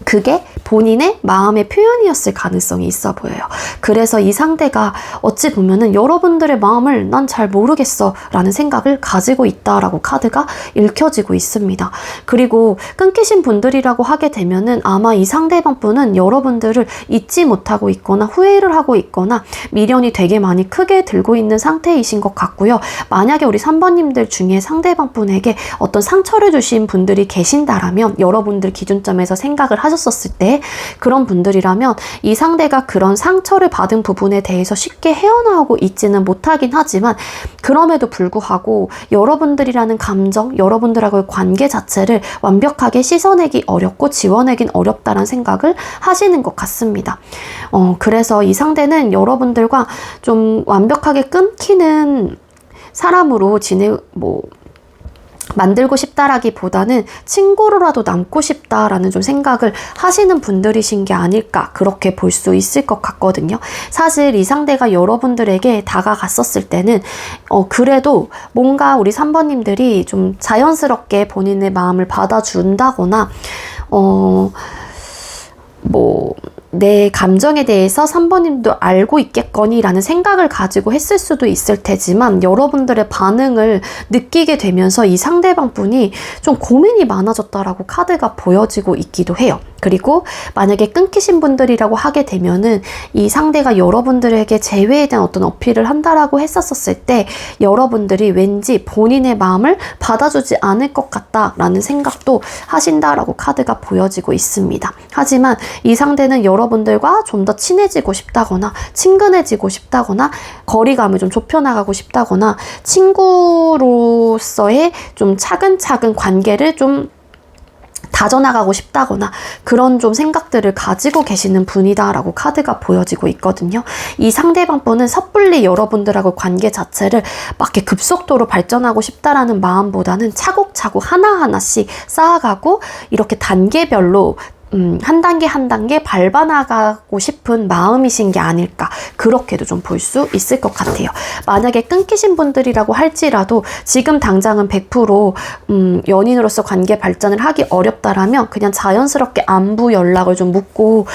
그게 본인의 마음의 표현이었을 가능성이 있어 보여요. 그래서 이 상대가 어찌 보면은 여러분들의 마음을 난 잘 모르겠어 라는 생각을 가지고 있다라고 카드가 읽혀지고 있습니다. 그리고 끊기신 분들이라고 하게 되면은 아마 이 상대방 분은 여러분들을 잊지 못하고 있거나 후회를 하고 있거나 미련이 되게 많이 크게 들고 있는 상태이신 것 같고요. 만약에 우리 3번님들 중에 상대방 분에게 어떤 상처를 주신 분들이 계신다라면, 여러분들 기준점에서 생각을 하셨었을 때 그런 분들이라면 이 상대가 그런 상처를 받은 부분에 대해서 쉽게 헤어나오고 있지는 못하긴 하지만, 그럼에도 불구하고 여러분들이라는 감정, 여러분들하고의 관계 자체를 완벽하게 씻어내기 어렵고 지워내긴 어렵다는 생각을 하시는 것 같습니다. 그래서 이 상대는 여러분들과 좀 완벽하게 끊기는 사람으로 만들고 싶다라기보다는 친구로라도 남고 싶다라는 좀 생각을 하시는 분들이신 게 아닐까, 그렇게 볼 수 있을 것 같거든요. 사실 이 상대가 여러분들에게 다가갔었을 때는 그래도 뭔가 우리 3번님들이 좀 자연스럽게 본인의 마음을 받아준다거나 내 감정에 대해서 3번님도 알고 있겠거니 라는 생각을 가지고 했을 수도 있을 테지만, 여러분들의 반응을 느끼게 되면서 이 상대방 분이 좀 고민이 많아졌다라고 카드가 보여지고 있기도 해요. 그리고 만약에 끊기신 분들이라고 하게 되면은 이 상대가 여러분들에게 재회에 대한 어떤 어필을 한다라고 했었을 때 여러분들이 왠지 본인의 마음을 받아주지 않을 것 같다라는 생각도 하신다라고 카드가 보여지고 있습니다. 하지만 이 상대는 여러분들과 좀 더 친해지고 싶다거나 친근해지고 싶다거나 거리감을 좀 좁혀나가고 싶다거나 친구로서의 좀 차근차근 관계를 좀 다져나가고 싶다거나 그런 좀 생각들을 가지고 계시는 분이다라고 카드가 보여지고 있거든요. 이 상대방 분은 섣불리 여러분들하고 관계 자체를 막 이렇게 급속도로 발전하고 싶다라는 마음보다는 차곡차곡 하나하나씩 쌓아가고 이렇게 단계별로 한 단계 한 단계 밟아나가고 싶은 마음이신 게 아닐까, 그렇게도 좀 볼 수 있을 것 같아요. 만약에 끊기신 분들이라고 할지라도 지금 당장은 100% 연인으로서 관계 발전을 하기 어렵다라면 그냥 자연스럽게 안부 연락을 좀 묻고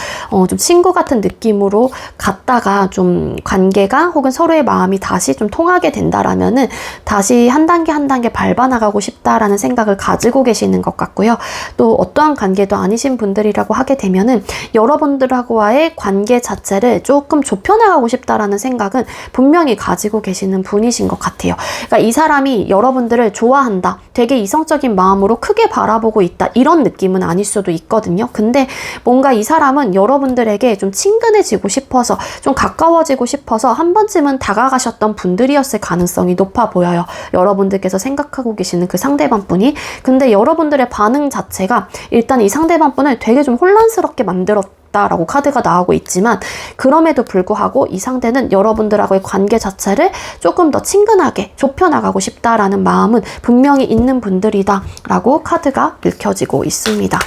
좀 친구 같은 느낌으로 갔다가 좀 관계가 혹은 서로의 마음이 다시 좀 통하게 된다라면은 다시 한 단계 한 단계 밟아나가고 싶다라는 생각을 가지고 계시는 것 같고요. 또 어떠한 관계도 아니신 분들이 라고 하게 되면은 여러분들하고의 관계 자체를 조금 좁혀나가고 싶다라는 생각은 분명히 가지고 계시는 분이신 것 같아요. 그러니까 이 사람이 여러분들을 좋아한다, 되게 이성적인 마음으로 크게 바라보고 있다, 이런 느낌은 아닐 수도 있거든요. 근데 뭔가 이 사람은 여러분들에게 좀 친근해지고 싶어서 좀 가까워지고 싶어서 한 번쯤은 다가가셨던 분들이었을 가능성이 높아 보여요. 여러분들께서 생각하고 계시는 그 상대방 분이. 근데 여러분들의 반응 자체가 일단 이 상대방 분을 되게 좀 혼란스럽게 만들었다라고 카드가 나오고 있지만, 그럼에도 불구하고 이 상대는 여러분들하고의 관계 자체를 조금 더 친근하게 좁혀나가고 싶다라는 마음은 분명히 있는 분들이다 라고 카드가 읽혀지고 있습니다.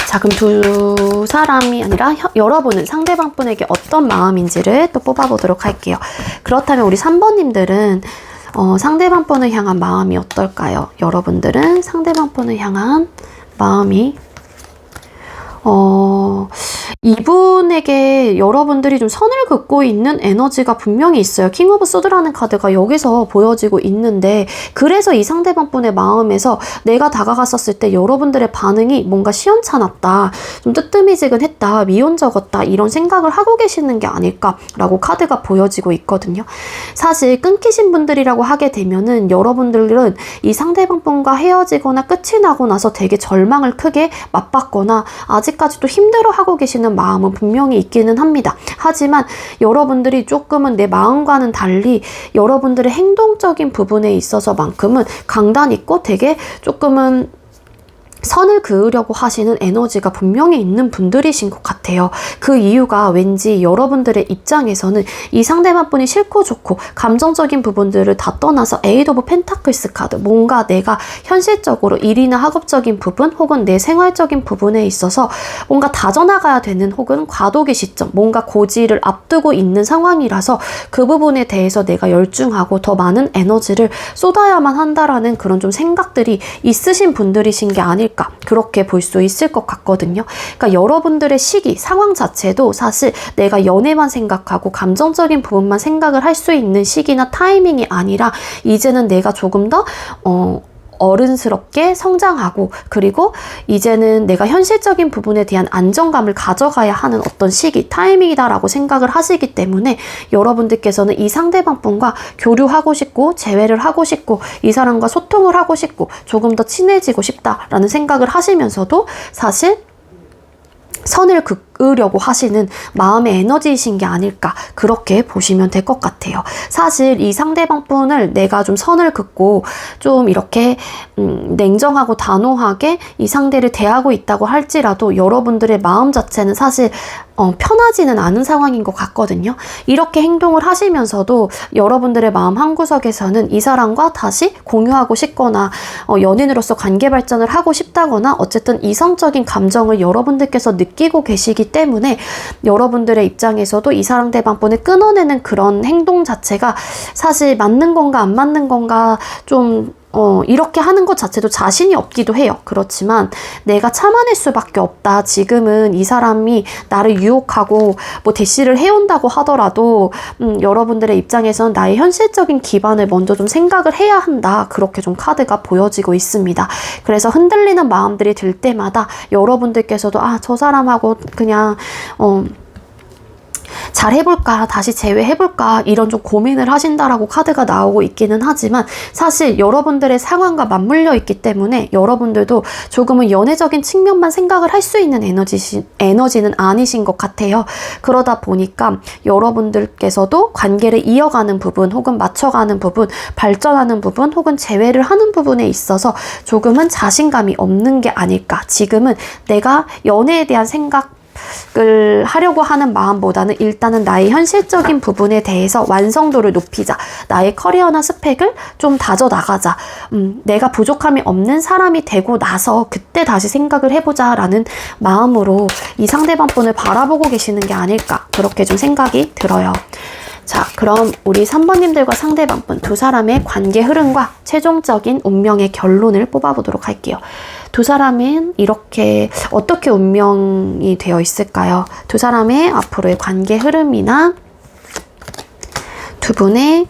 자, 그럼 두 사람이 아니라 여러분은 상대방 분에게 어떤 마음인지를 또 뽑아보도록 할게요. 그렇다면 우리 3번님들은 상대방 분을 향한 마음이 어떨까요? 여러분들은 상대방 분을 향한 마음이 이분에게 여러분들이 좀 선을 긋고 있는 에너지가 분명히 있어요. 킹 오브 소드라는 카드가 여기서 보여지고 있는데, 그래서 이 상대방 분의 마음에서 내가 다가갔었을 때 여러분들의 반응이 뭔가 시원찮았다, 좀 뜨뜨미지근했다, 미온적었다, 이런 생각을 하고 계시는 게 아닐까라고 카드가 보여지고 있거든요. 사실 끊기신 분들이라고 하게 되면은 여러분들은 이 상대방 분과 헤어지거나 끝이 나고 나서 되게 절망을 크게 맛봤거나 아직까지도 힘들어하고 계시는 마음은 분명히 있기는 합니다. 하지만 여러분들이 조금은 내 마음과는 달리 여러분들의 행동적인 부분에 있어서만큼은 강단 있고 되게 조금은 선을 그으려고 하시는 에너지가 분명히 있는 분들이신 것 같아요. 그 이유가 왠지 여러분들의 입장에서는 이 상대방 분이 싫고 좋고 감정적인 부분들을 다 떠나서 에이드 오브 펜타클스 카드, 뭔가 내가 현실적으로 일이나 학업적인 부분 혹은 내 생활적인 부분에 있어서 뭔가 다져나가야 되는 혹은 과도기 시점, 뭔가 고지를 앞두고 있는 상황이라서 그 부분에 대해서 내가 열중하고 더 많은 에너지를 쏟아야만 한다라는 그런 좀 생각들이 있으신 분들이신 게 아닐까, 그렇게 볼 수 있을 것 같거든요. 그러니까 여러분들의 시기, 상황 자체도 사실 내가 연애만 생각하고 감정적인 부분만 생각을 할 수 있는 시기나 타이밍이 아니라 이제는 내가 조금 더 어른스럽게 성장하고, 그리고 이제는 내가 현실적인 부분에 대한 안정감을 가져가야 하는 어떤 시기, 타이밍이다라고 생각을 하시기 때문에 여러분들께서는 이 상대방 분과 교류하고 싶고 재회를 하고 싶고 이 사람과 소통을 하고 싶고 조금 더 친해지고 싶다라는 생각을 하시면서도 사실 선을 긋으려고 하시는 마음의 에너지이신 게 아닐까, 그렇게 보시면 될 것 같아요. 사실 이 상대방 분을 내가 좀 선을 긋고 좀 이렇게 냉정하고 단호하게 이 상대를 대하고 있다고 할지라도 여러분들의 마음 자체는 사실 편하지는 않은 상황인 것 같거든요. 이렇게 행동을 하시면서도 여러분들의 마음 한구석에서는 이 사람과 다시 공유하고 싶거나 연인으로서 관계 발전을 하고 싶다거나 어쨌든 이성적인 감정을 여러분들께서 느끼고 계시기 때문에 여러분들의 입장에서도 이 상대방 분을 끊어내는 그런 행동 자체가 사실 맞는 건가 안 맞는 건가 좀 이렇게 하는 것 자체도 자신이 없기도 해요. 그렇지만 내가 참아낼 수밖에 없다. 지금은 이 사람이 나를 유혹하고 뭐 대시를 해온다고 하더라도 여러분들의 입장에서는 나의 현실적인 기반을 먼저 좀 생각을 해야 한다. 그렇게 좀 카드가 보여지고 있습니다. 그래서 흔들리는 마음들이 들 때마다 여러분들께서도 저 사람하고 그냥 잘 해볼까, 다시 재회해볼까, 이런 좀 고민을 하신다라고 카드가 나오고 있기는 하지만 사실 여러분들의 상황과 맞물려 있기 때문에 여러분들도 조금은 연애적인 측면만 생각을 할 수 있는 에너지는 아니신 것 같아요. 그러다 보니까 여러분들께서도 관계를 이어가는 부분 혹은 맞춰가는 부분, 발전하는 부분 혹은 재회를 하는 부분에 있어서 조금은 자신감이 없는 게 아닐까. 지금은 내가 연애에 대한 생각을 하려고 하는 마음보다는 일단은 나의 현실적인 부분에 대해서 완성도를 높이자, 나의 커리어나 스펙을 좀 다져나가자, 내가 부족함이 없는 사람이 되고 나서 그때 다시 생각을 해보자 라는 마음으로 이 상대방 분을 바라보고 계시는 게 아닐까, 그렇게 좀 생각이 들어요. 자, 그럼 우리 3번님들과 상대방 분 두 사람의 관계 흐름과 최종적인 운명의 결론을 뽑아보도록 할게요. 두 사람은 이렇게 어떻게 운명이 되어 있을까요? 두 사람의 앞으로의 관계 흐름이나 두 분의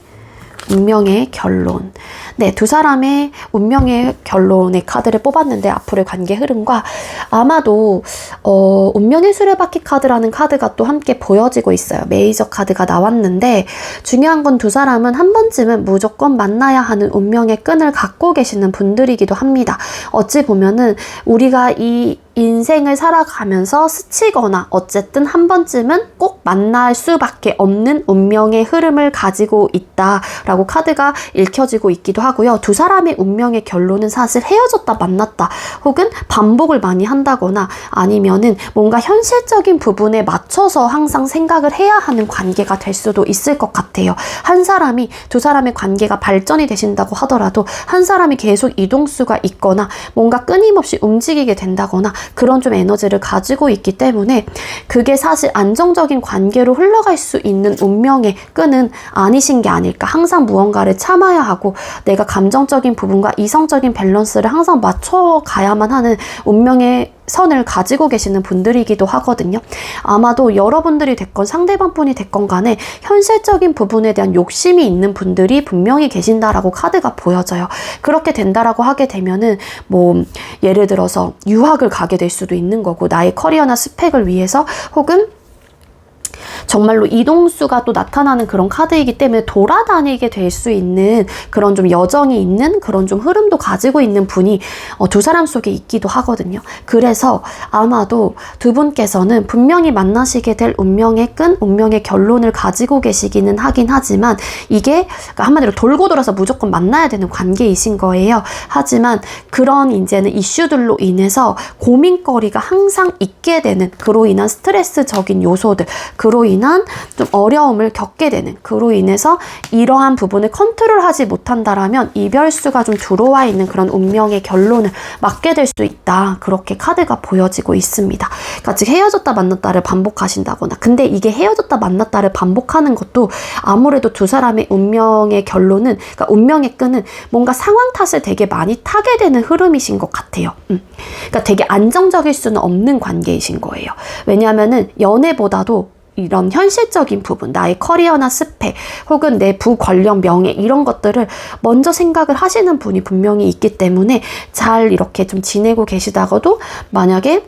운명의 결론. 네, 두 사람의 운명의 결론의 카드를 뽑았는데 앞으로의 관계 흐름과 아마도 운명의 수레바퀴 카드라는 카드가 또 함께 보여지고 있어요. 메이저 카드가 나왔는데 중요한 건 두 사람은 한 번쯤은 무조건 만나야 하는 운명의 끈을 갖고 계시는 분들이기도 합니다. 어찌 보면은 우리가 이 인생을 살아가면서 스치거나 어쨌든 한 번쯤은 꼭 만날 수밖에 없는 운명의 흐름을 가지고 있다라고 카드가 읽혀지고 있기도 하고요. 두 사람의 운명의 결론은 사실 헤어졌다 만났다 혹은 반복을 많이 한다거나 아니면은 뭔가 현실적인 부분에 맞춰서 항상 생각을 해야 하는 관계가 될 수도 있을 것 같아요. 한 사람이 두 사람의 관계가 발전이 되신다고 하더라도 한 사람이 계속 이동수가 있거나 뭔가 끊임없이 움직이게 된다거나 그런 좀 에너지를 가지고 있기 때문에 그게 사실 안정적인 관계로 흘러갈 수 있는 운명의 끈은 아니신 게 아닐까. 항상 무언가를 참아야 하고 내가 감정적인 부분과 이성적인 밸런스를 항상 맞춰가야만 하는 운명의 선을 가지고 계시는 분들이기도 하거든요. 아마도 여러분들이 됐건 상대방 분이 됐건 간에 현실적인 부분에 대한 욕심이 있는 분들이 분명히 계신다라고 카드가 보여져요. 그렇게 된다라고 하게 되면은 뭐 예를 들어서 유학을 가게 될 수도 있는 거고, 나의 커리어나 스펙을 위해서, 혹은 정말로 이동수가 또 나타나는 그런 카드이기 때문에 돌아다니게 될 수 있는 그런 좀 여정이 있는 그런 좀 흐름도 가지고 있는 분이 두 사람 속에 있기도 하거든요. 그래서 아마도 두 분께서는 분명히 만나시게 될 운명의 끈, 운명의 결론을 가지고 계시기는 하긴 하지만 이게 한마디로 돌고 돌아서 무조건 만나야 되는 관계이신 거예요. 하지만 그런 이제는 이슈들로 인해서 고민거리가 항상 있게 되는, 그로 인한 스트레스적인 요소들, 그로 인한 좀 어려움을 겪게 되는, 그로 인해서 이러한 부분을 컨트롤하지 못한다라면 이별수가 좀 들어와 있는 그런 운명의 결론을 맞게 될 수도 있다. 그렇게 카드가 보여지고 있습니다. 그러니까 즉 헤어졌다 만났다를 반복하신다거나, 근데 이게 헤어졌다 만났다를 반복하는 것도 아무래도 두 사람의 운명의 결론은, 그러니까 운명의 끈은 뭔가 상황 탓을 되게 많이 타게 되는 흐름이신 것 같아요. 그러니까 되게 안정적일 수는 없는 관계이신 거예요. 왜냐하면은 연애보다도 이런 현실적인 부분, 나의 커리어나 스펙, 혹은 내 부권력, 명예, 이런 것들을 먼저 생각을 하시는 분이 분명히 있기 때문에 잘 이렇게 좀 지내고 계시다가도 만약에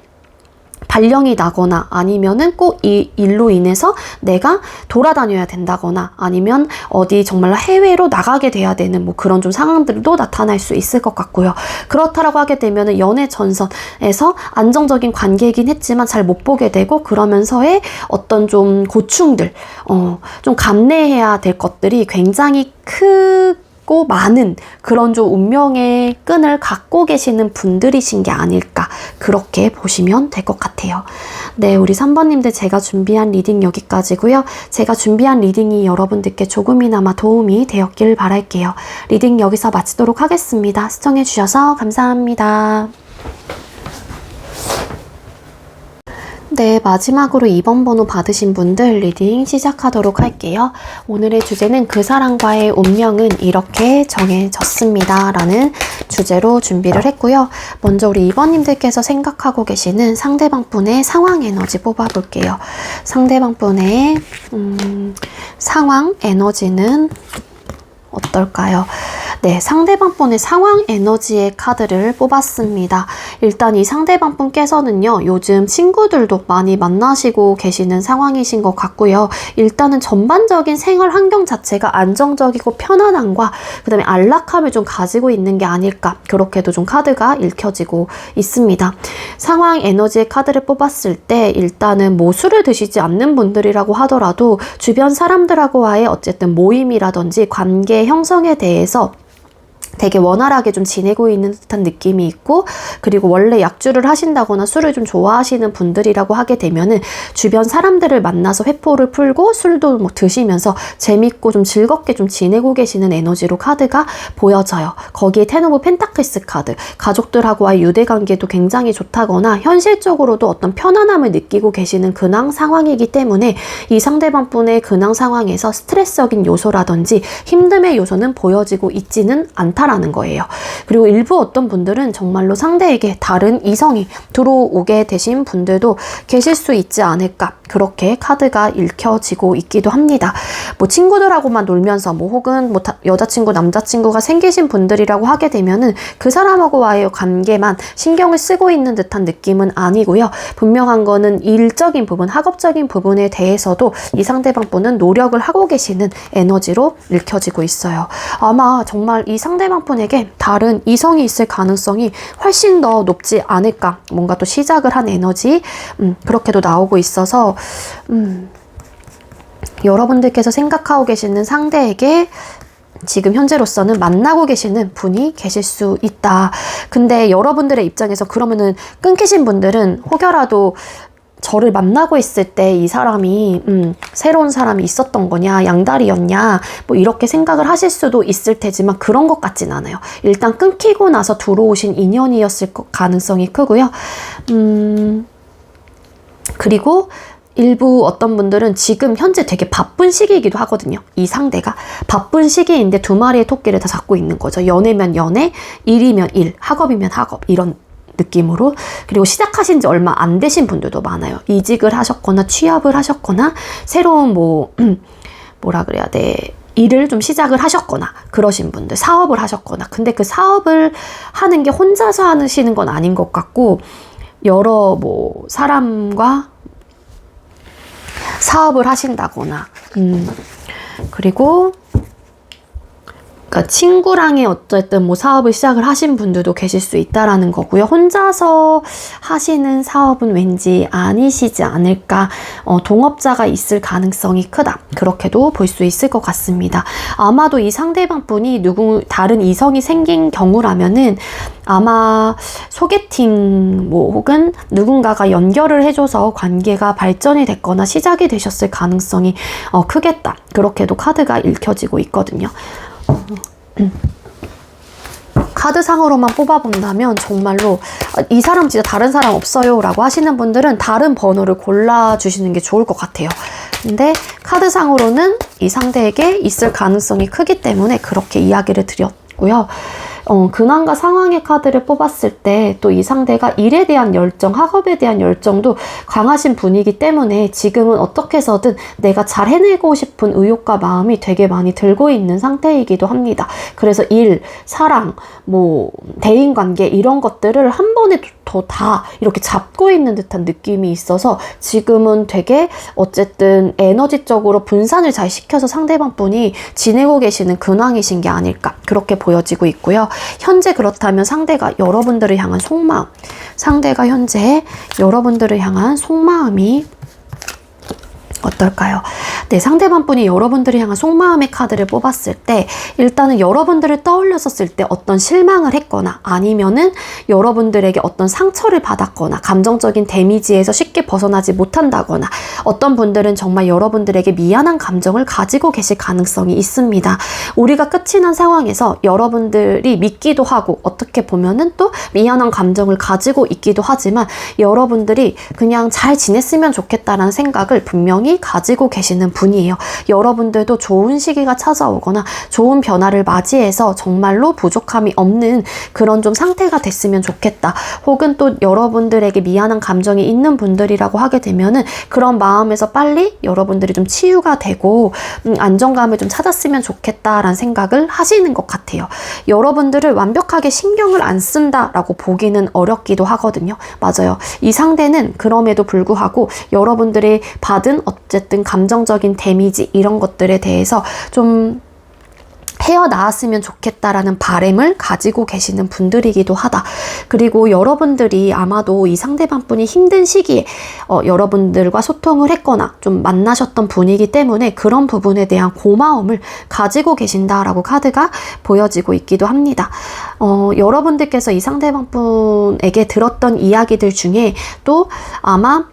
발령이 나거나 아니면은 꼭 이 일로 인해서 내가 돌아다녀야 된다거나 아니면 어디 정말 해외로 나가게 돼야 되는 뭐 그런 좀 상황들도 나타날 수 있을 것 같고요. 그렇다라고 하게 되면은 연애 전선에서 안정적인 관계이긴 했지만 잘 못 보게 되고, 그러면서의 어떤 좀 고충들, 좀 감내해야 될 것들이 굉장히 크고 많은 그런 좀 운명의 끈을 갖고 계시는 분들이신 게 아닐까, 그렇게 보시면 될 것 같아요. 네, 우리 3번님들 제가 준비한 리딩 여기까지고요. 제가 준비한 리딩이 여러분들께 조금이나마 도움이 되었길 바랄게요. 리딩 여기서 마치도록 하겠습니다. 시청해주셔서 감사합니다. 네, 마지막으로 2번 번호 받으신 분들 리딩 시작하도록 할게요. 오늘의 주제는 그 사람과의 운명은 이렇게 정해졌습니다 라는 주제로 준비를 했고요. 먼저 우리 2번님들께서 생각하고 계시는 상대방 분의 상황 에너지 뽑아볼게요. 상대방 분의 상황 에너지는 어떨까요? 네, 상대방 분의 상황 에너지의 카드를 뽑았습니다. 일단 이 상대방 분께서는요, 요즘 친구들도 많이 만나시고 계시는 상황이신 것 같고요. 일단은 전반적인 생활 환경 자체가 안정적이고 편안함과 그 다음에 안락함을 좀 가지고 있는 게 아닐까, 그렇게도 좀 카드가 읽혀지고 있습니다. 상황 에너지의 카드를 뽑았을 때 일단은 뭐 술을 드시지 않는 분들이라고 하더라도 주변 사람들하고와의 어쨌든 모임이라든지 관계 형성에 대해서 되게 원활하게 좀 지내고 있는 듯한 느낌이 있고, 그리고 원래 약주를 하신다거나 술을 좀 좋아하시는 분들이라고 하게 되면은 주변 사람들을 만나서 회포를 풀고 술도 뭐 드시면서 재밌고 좀 즐겁게 좀 지내고 계시는 에너지로 카드가 보여져요. 거기에 텐 오브 펜타클스 카드, 가족들하고의 유대관계도 굉장히 좋다거나 현실적으로도 어떤 편안함을 느끼고 계시는 근황 상황이기 때문에 이 상대방 분의 근황 상황에서 스트레스적인 요소라든지 힘듦의 요소는 보여지고 있지는 않다라는 거예요. 그리고 일부 어떤 분들은 정말로 상대에게 다른 이성이 들어오게 되신 분들도 계실 수 있지 않을까, 그렇게 카드가 읽혀지고 있기도 합니다. 뭐 친구들하고만 놀면서 뭐 혹은 뭐 여자친구 남자친구가 생기신 분들이라고 하게 되면은 그 사람하고와의 관계만 신경을 쓰고 있는 듯한 느낌은 아니고요. 분명한 거는 일적인 부분, 학업적인 부분에 대해서도 이 상대방 분은 노력을 하고 계시는 에너지로 읽혀지고 있어요. 아마 정말 이 상대방 분에게 다른 이성이 있을 가능성이 훨씬 더 높지 않을까, 뭔가 또 시작을 한 에너지, 그렇게도 나오고 있어서 여러분들께서 생각하고 계시는 상대에게 지금 현재로서는 만나고 계시는 분이 계실 수 있다. 근데 여러분들의 입장에서 그러면은 끊기신 분들은 혹여라도 저를 만나고 있을 때 이 사람이 새로운 사람이 있었던 거냐, 양다리였냐, 뭐 이렇게 생각을 하실 수도 있을 테지만 그런 것 같진 않아요. 일단 끊기고 나서 들어오신 인연이었을 가능성이 크고요. 그리고 일부 어떤 분들은 지금 현재 되게 바쁜 시기이기도 하거든요. 이 상대가 바쁜 시기인데 두 마리의 토끼를 다 잡고 있는 거죠. 연애면 연애, 일이면 일, 학업이면 학업, 이런 느낌으로. 그리고 시작하신 지 얼마 안 되신 분들도 많아요. 이직을 하셨거나 취업을 하셨거나 새로운 뭐라 그래야 돼, 일을 좀 시작을 하셨거나 그러신 분들, 사업을 하셨거나. 근데 그 사업을 하는 게 혼자서 하시는 건 아닌 것 같고, 여러 사람과 사업을 하신다거나, 그리고 그러니까 친구랑의 어쨌든 사업을 시작을 하신 분들도 계실 수 있다라는 거고요. 혼자서 하시는 사업은 왠지 아니시지 않을까, 동업자가 있을 가능성이 크다, 그렇게도 볼 수 있을 것 같습니다. 아마도 이 상대방 분이 다른 이성이 생긴 경우라면은 아마 소개팅 혹은 누군가가 연결을 해줘서 관계가 발전이 됐거나 시작이 되셨을 가능성이 크겠다, 그렇게도 카드가 읽혀지고 있거든요. 카드상으로만 뽑아본다면 정말로 이 사람 진짜 다른 사람 없어요 라고 하시는 분들은 다른 번호를 골라주시는 게 좋을 것 같아요. 근데 카드상으로는 이 상대에게 있을 가능성이 크기 때문에 그렇게 이야기를 드렸고요. 근황과 상황의 카드를 뽑았을 때 또 이 상대가 일에 대한 열정, 학업에 대한 열정도 강하신 분이기 때문에 지금은 어떻게 해서든 내가 잘 해내고 싶은 의욕과 마음이 되게 많이 들고 있는 상태이기도 합니다. 그래서 일, 사랑, 대인관계 이런 것들을 한 번에 다 이렇게 잡고 있는 듯한 느낌이 있어서 지금은 되게 어쨌든 에너지적으로 분산을 잘 시켜서 상대방 분이 지내고 계시는 근황이신 게 아닐까, 그렇게 보여지고 있고요. 현재 그렇다면 상대가 여러분들을 향한 속마음, 상대가 현재 여러분들을 향한 속마음이 어떨까요? 네, 상대방 분이 여러분들을 향한 속마음의 카드를 뽑았을 때 일단은 여러분들을 떠올렸었을 때 어떤 실망을 했거나 아니면은 여러분들에게 어떤 상처를 받았거나 감정적인 데미지에서 쉽게 벗어나지 못한다거나, 어떤 분들은 정말 여러분들에게 미안한 감정을 가지고 계실 가능성이 있습니다. 우리가 끝이 난 상황에서 여러분들이 믿기도 하고 어떻게 보면은 또 미안한 감정을 가지고 있기도 하지만 여러분들이 그냥 잘 지냈으면 좋겠다라는 생각을 분명히 가지고 계시는 분이에요. 여러분들도 좋은 시기가 찾아오거나 좋은 변화를 맞이해서 정말로 부족함이 없는 그런 좀 상태가 됐으면 좋겠다, 혹은 또 여러분들에게 미안한 감정이 있는 분들이라고 하게 되면은 그런 마음에서 빨리 여러분들이 좀 치유가 되고 안정감을 좀 찾았으면 좋겠다라는 생각을 하시는 것 같아요. 여러분들을 완벽하게 신경을 안 쓴다라고 보기는 어렵기도 하거든요. 맞아요. 이 상대는 그럼에도 불구하고 여러분들이 받은 어쨌든 감정적인 데미지 이런 것들에 대해서 좀 헤어나왔으면 좋겠다라는 바람을 가지고 계시는 분들이기도 하다. 그리고 여러분들이 아마도 이 상대방 분이 힘든 시기에 여러분들과 소통을 했거나 좀 만나셨던 분이기 때문에 그런 부분에 대한 고마움을 가지고 계신다라고 카드가 보여지고 있기도 합니다. 여러분들께서 이 상대방 분에게 들었던 이야기들 중에 또 아마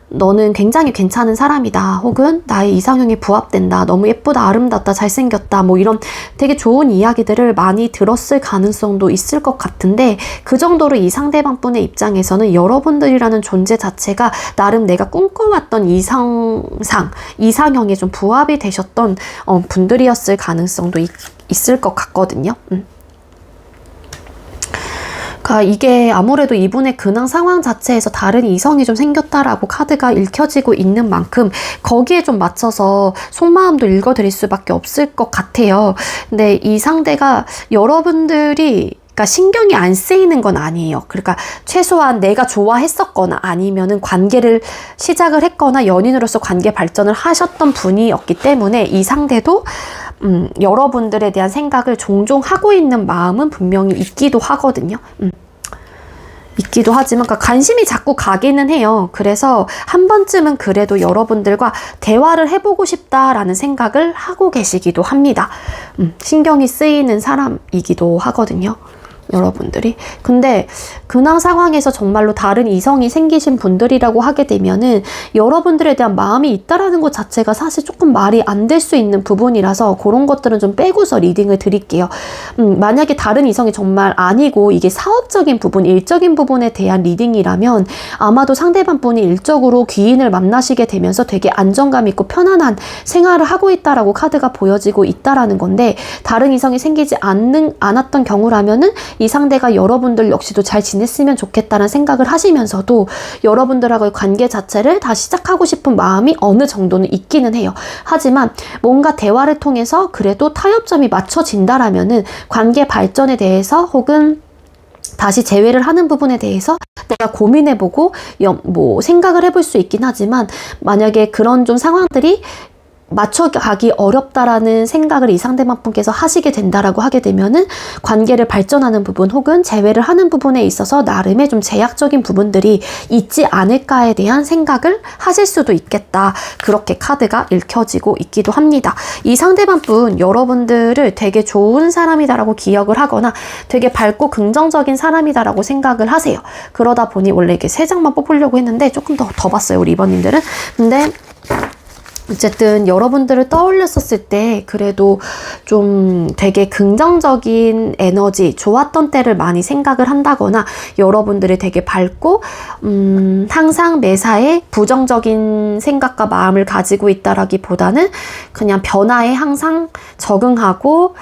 너는 굉장히 괜찮은 사람이다, 혹은 나의 이상형에 부합된다, 너무 예쁘다, 아름답다, 잘생겼다, 이런 되게 좋은 이야기들을 많이 들었을 가능성도 있을 것 같은데, 그 정도로 이 상대방 분의 입장에서는 여러분들이라는 존재 자체가 나름 내가 꿈꿔왔던 이상형에 좀 부합이 되셨던 분들이었을 가능성도 있을 것 같거든요. 그러니까 이게 아무래도 이분의 근황 상황 자체에서 다른 이성이 좀 생겼다라고 카드가 읽혀지고 있는 만큼 거기에 좀 맞춰서 속마음도 읽어드릴 수밖에 없을 것 같아요. 근데 이 상대가 여러분들이 그러니까 신경이 안 쓰이는 건 아니에요. 그러니까 최소한 내가 좋아했었거나 아니면은 관계를 시작을 했거나 연인으로서 관계 발전을 하셨던 분이었기 때문에 이 상대도 여러분들에 대한 생각을 종종 하고 있는 마음은 분명히 있기도 하거든요. 있기도 하지만 그러니까 관심이 자꾸 가기는 해요. 그래서 한 번쯤은 그래도 여러분들과 대화를 해보고 싶다라는 생각을 하고 계시기도 합니다. 신경이 쓰이는 사람이기도 하거든요. 여러분들이. 근데 근황 상황에서 정말로 다른 이성이 생기신 분들이라고 하게 되면은 여러분들에 대한 마음이 있다라는 것 자체가 사실 조금 말이 안 될 수 있는 부분이라서 그런 것들은 좀 빼고서 리딩을 드릴게요. 만약에 다른 이성이 정말 아니고 이게 사업적인 부분, 일적인 부분에 대한 리딩이라면 아마도 상대방 분이 일적으로 귀인을 만나시게 되면서 되게 안정감 있고 편안한 생활을 하고 있다라고 카드가 보여지고 있다라는 건데, 다른 이성이 생기지 않았던 경우라면은 이 상대가 여러분들 역시도 잘 지냈으면 좋겠다는 생각을 하시면서도 여러분들하고의 관계 자체를 다시 시작하고 싶은 마음이 어느 정도는 있기는 해요. 하지만 뭔가 대화를 통해서 그래도 타협점이 맞춰진다라면은 관계 발전에 대해서 혹은 다시 재회를 하는 부분에 대해서 내가 고민해보고 생각을 해볼 수 있긴 하지만, 만약에 그런 좀 상황들이 맞춰가기 어렵다라는 생각을 이 상대방 분께서 하시게 된다라고 하게 되면은 관계를 발전하는 부분 혹은 재회를 하는 부분에 있어서 나름의 좀 제약적인 부분들이 있지 않을까에 대한 생각을 하실 수도 있겠다. 그렇게 카드가 읽혀지고 있기도 합니다. 이 상대방 분 여러분들을 되게 좋은 사람이다라고 기억을 하거나 되게 밝고 긍정적인 사람이다라고 생각을 하세요. 그러다 보니 원래 이렇게 3장만 뽑으려고 했는데 조금 더 봤어요, 우리 2번님들은. 근데 어쨌든 여러분들을 떠올렸었을 때 그래도 좀 되게 긍정적인 에너지, 좋았던 때를 많이 생각을 한다거나 여러분들이 되게 밝고 항상 매사에 부정적인 생각과 마음을 가지고 있다라기보다는 그냥 변화에 항상 적응하고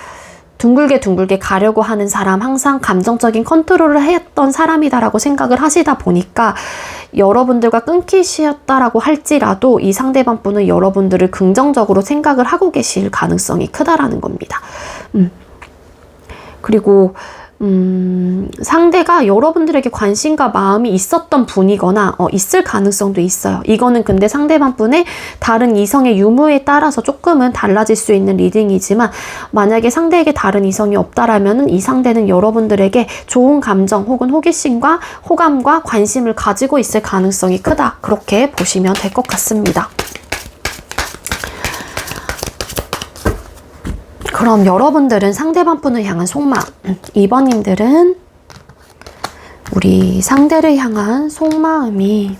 둥글게 가려고 하는 사람, 항상 감정적인 컨트롤을 했던 사람이다라고 생각을 하시다 보니까 여러분들과 끊기셨다라고 할지라도 이 상대방 분은 여러분들을 긍정적으로 생각을 하고 계실 가능성이 크다라는 겁니다. 그리고 상대가 여러분들에게 관심과 마음이 있었던 분이거나 있을 가능성도 있어요. 이거는 근데 상대방 분의 다른 이성의 유무에 따라서 조금은 달라질 수 있는 리딩이지만, 만약에 상대에게 다른 이성이 없다라면 이 상대는 여러분들에게 좋은 감정 혹은 호기심과 호감과 관심을 가지고 있을 가능성이 크다. 그렇게 보시면 될 것 같습니다. 그럼 여러분들은 상대방 분을 향한 속마음, 2번님들은 우리 상대를 향한 속마음이